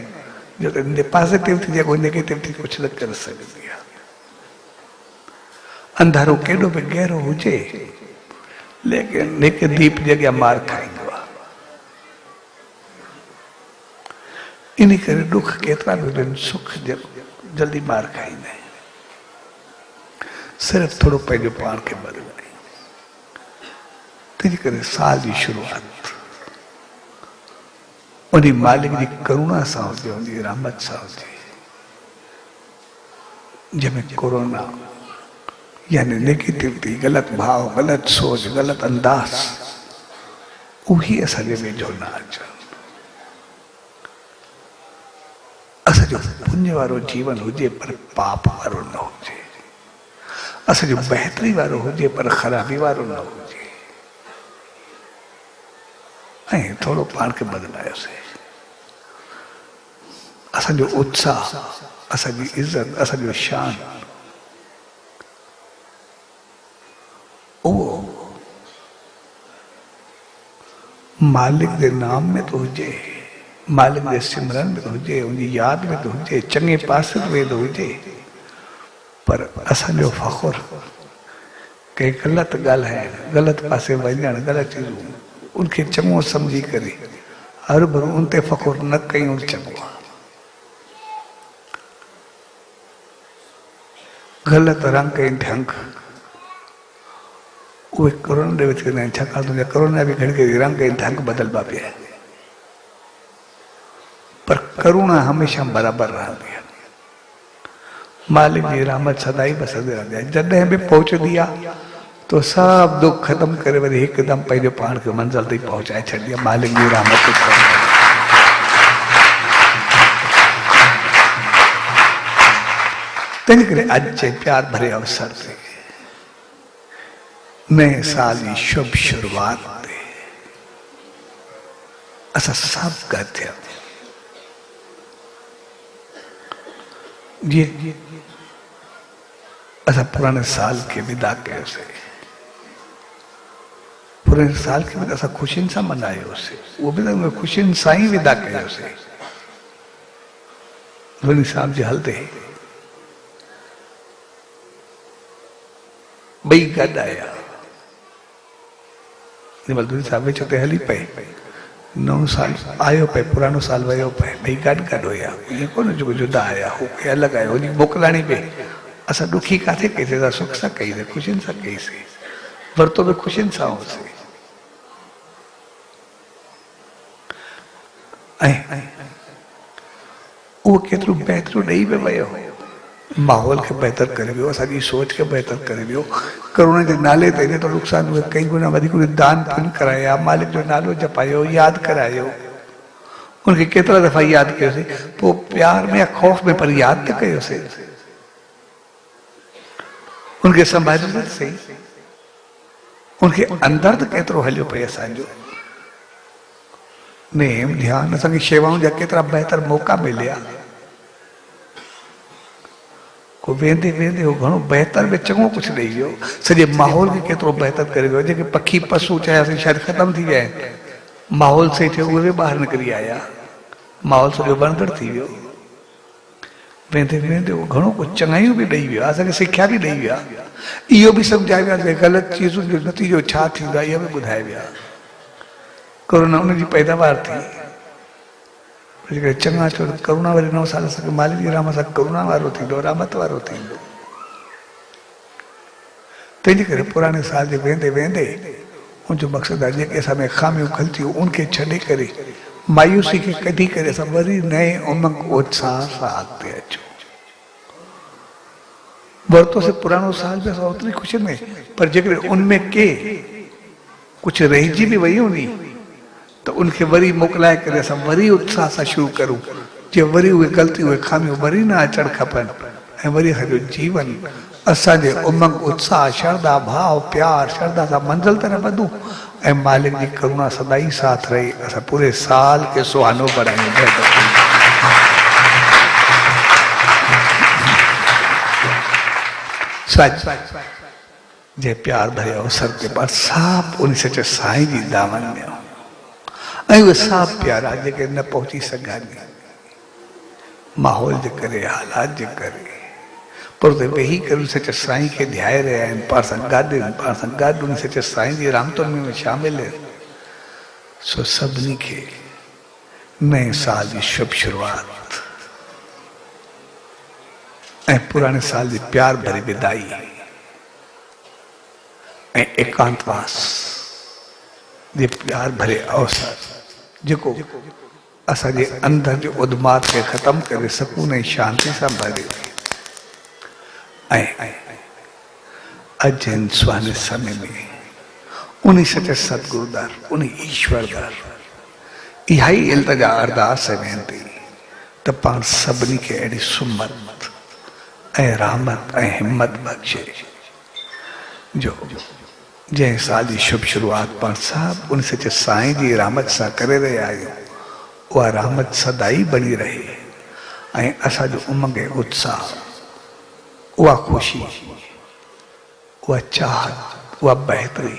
जो त पॉज़िटिव थी जेको नेगेटिव थी कुझु न करे सघंदी आहे अंधारो केॾो बि गहरो हुजे लेकिन हिकु दीप जे अॻियां मार खाईंदो आहे इन करे दुख केतिरा बि हुजनि सुख जल्दी मार खाईंदा आहिनि सिर्फ़ु थोरो पंहिंजो पाण खे बदिलाए तंहिंजे करे साल जी शुरूआत उन मालिक जी करुणा सां हुजे उनजी रहमत सां हुजे जंहिंमें कोरोना यानी नेगेटिविटी ग़लति भाव ग़लति सोच ग़लति अंदाज़ उही असांजे वेझो न अचनि असांजो पुण्य वारो जीवन हुजे पर पाप वारो न हुजे असांजो बहितरी वारो हुजे पर ख़राबी वारो न हुजे ऐं थोरो पाण खे बदिलायोसीं असांजो उत्साह असांजी इज़त असांजो शान उहो मालिक जे नाम में तो हुजे मालिक जे सिमरन में तो हुजे उनजी याद में तो हुजे चङे पासे में तो हुजे पर असांजो फ़ख़ुर कंहिं ग़लति ॻाल्हाइण ग़लति पासे वञणु ग़लति चीज़ूं उनखे चङो सम्झी करे हर भरू उन ते फ़ख़ुर न कयूं चङो आहे ग़लति रंग ऐं ढंग उहे कोरोना ॾे विच कंदा आहिनि छाकाणि तुंहिंजा कोरोना बि घणी घणी रंग ऐं ढंग बदिलबा पिया आहिनि पर करुणा हमेशह बराबरि रहंदी आहे मालिक जी रहमत सदाई बसंदी रहंदी आहे जॾहिं बि पहुचंदी आहे तो सभु दुख ख़तम करे वरी हिकदमि पंहिंजो पाण खे मंज़िल ताईं पहुचाए छॾी आहे मालिक जी रहमत तंहिंजे करे अॼु जे प्यार भरे अवसर ते नए साल जी शुभ शुरुआत ते असां सभु गॾु थिया जीअं असां पुराने साल खे विदा कयोसीं पुराने साल खे बि असां ख़ुशियुनि सां मल्हायोसीं उहो बि त ख़ुशियुनि सां ई विदा कयोसीं धोनी साहब जे हलंदे ॿई गॾु आया धोनी साहब विच ते हली पए नौ साल आयो पे पुरानो साल वयो पे भई गॾु गॾु हुया ईअं कोन जो जुदा आया हो के अलॻि आयो हुन मोकिलाणी पे असां ॾुखी काथे कईसीं असां सुख सां कईसीं ख़ुशियुनि सां कईसीं वरितो बि ख़ुशियुनि सां होसीं ऐं उहो केतिरो बहितरो ॾेई पियो वियो माहौल खे बहितर करे वियो असांजी सोच खे बहितर करे वियो करुणा जे नाले ते एतिरो नुक़सान हुयो कई गुना वधीक दान पुण्य कराया मालिक जो नालो जपायो यादि करायो उनखे केतिरा दफ़ा यादि कयोसीं पोइ प्यार में या ख़ौफ़ में पर यादि त कयोसीं उनखे संभालियो त सही उनखे अंदरि त केतिरो हलियो पई असांजो नेम ध्यानु असांखे शेवाउनि जा केतिरा बहितर मौक़ा मिलिया को वेंदे वेंदे हो घणो बहितर में चङो कुझु ॾेई वियो सॼे माहौल खे केतिरो बहितर करे वियो जेके पखी पशु चयासीं शायदि ख़तमु थी विया आहिनि माहौल सही थियो उहे ॿाहिरि निकिरी आया माहौल सॼो बंदर थी वियो वेंदे वेंदे उहो घणो कुझु चङाइयूं बि ॾेई वियो असांखे सिख्या बि ॾेई विया इहो बि सम्झाए विया कि ग़लति चीज़ुनि जो नतीजो छा थींदो आहे इहो बि ॿुधाए विया करुणा उनजी पैदावार थी जेकॾहिं चङा चओ करुणा वरी 9 साल असांखे मालिक जी रहमत सां करुणा वारो थींदो रहमत वारो थींदो तंहिंजे करे पुराणे साल जे वेंदे वेंदे उनजो मक़सदु आहे जेके असां में ख़ामियूं ग़लतियूं उनखे छॾे करे मायूसी खे कढी करे असां वरी नए उमंग उत्साह सां अॻिते अचूं वरितोसीं पुराणो साल बि असां ओतिरी ख़ुशी में पर जेकॾहिं उनमें के कुझु रहिजी बि वई हूंदी तो उनखे वरी मोकिलाए करे असां वरी उत्साह सां शुरू करूं जे वरी उहे ग़लतियूं उहे ख़ामियूं वरी न अचणु खपनि ऐं वरी असांजो जीवन असांजे उमंग उत्साह श्रद्धा भाव प्यार श्रद्धा सां मंज़िल तरफ़ वधूं ऐं मालिक जी करुणा सदाई साथ रही असां पूरे साल खे सुहानो बणायूं सच जे प्यार भरे अवसर ते पाण साफ़ उन सच साईं जी दामन में ऐं उहे साफ़ प्यारा जेके न पहुची सघनि माहौल जे करे हालात जे करे पर उते वेही करे सच साईं खे ध्याए रहिया आहिनि पाण सां गॾु उन सच साईं जी रामतुनि में शामिल आहिनि सो सभिनी खे नए साल जी शुभ शुरूआत ऐं पुराणे साल जी प्यार भरी विदाई ऐं एकांतवास जे प्यार भरे अवसर जेको असांजे अंदर जो उद्माद खे ख़तमु करे सुकून ऐं शांति सां भरे ऐं अॼु हिन सुहाने समय में उन सच सतगुरु दर उन ईश्वर दर इहा ई इल्तिजा अरदास वेंदी त पाण सभिनी खे अहिड़ी सुमत ऐं रहमत ऐं हिम्मत बख़्शे जो जंहिं साल जी शुभ शुरूआत पाण सभु उन सच साईं जी रहमत सां करे रहिया आहियूं उहा रहमत सदाई बणी रहे ऐं असांजो उमंग ऐं उत्साह उहा ख़ुशी उहा चाहत उहा बहितरी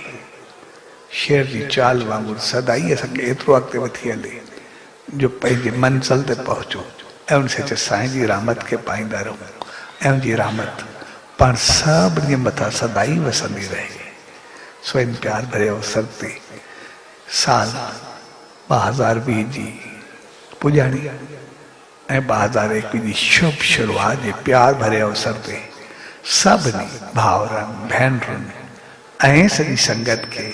शेर जी चाल वांगुरु सदाई असांखे एतिरो अॻिते वठी हले जो पंहिंजे मंज़िल ते पहुचूं ऐं उन सच साईं जी रहमत खे पाईंदा रहूं ऐं उनजी रहमत पाण सभिनी जे मथां सदाई वसंदी रहे सो इन प्यार भरे अवसर ते साल 2020 जी पुॼाणी ऐं 2021 जी शुभ शुरूआत जे प्यार भरे अवसर ते सभिनी भाउरनि भेनरुनि ऐं सॼी संगत खे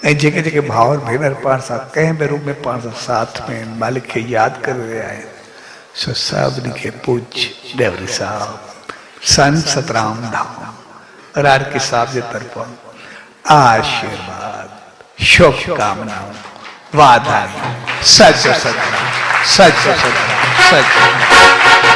ऐं जेके जेके भाउर भेनर पाण सां कंहिं बि रूप में पाण सां साथ में मालिक खे यादि करे रहिया आहिनि सो सभिनी खे पूज्य डेवरी साहब संत सतराम धाम रारकी साहब जे तरफ़ां आशीर्वाद शुभकामनाओं वाधायूं सच सच सच सच सच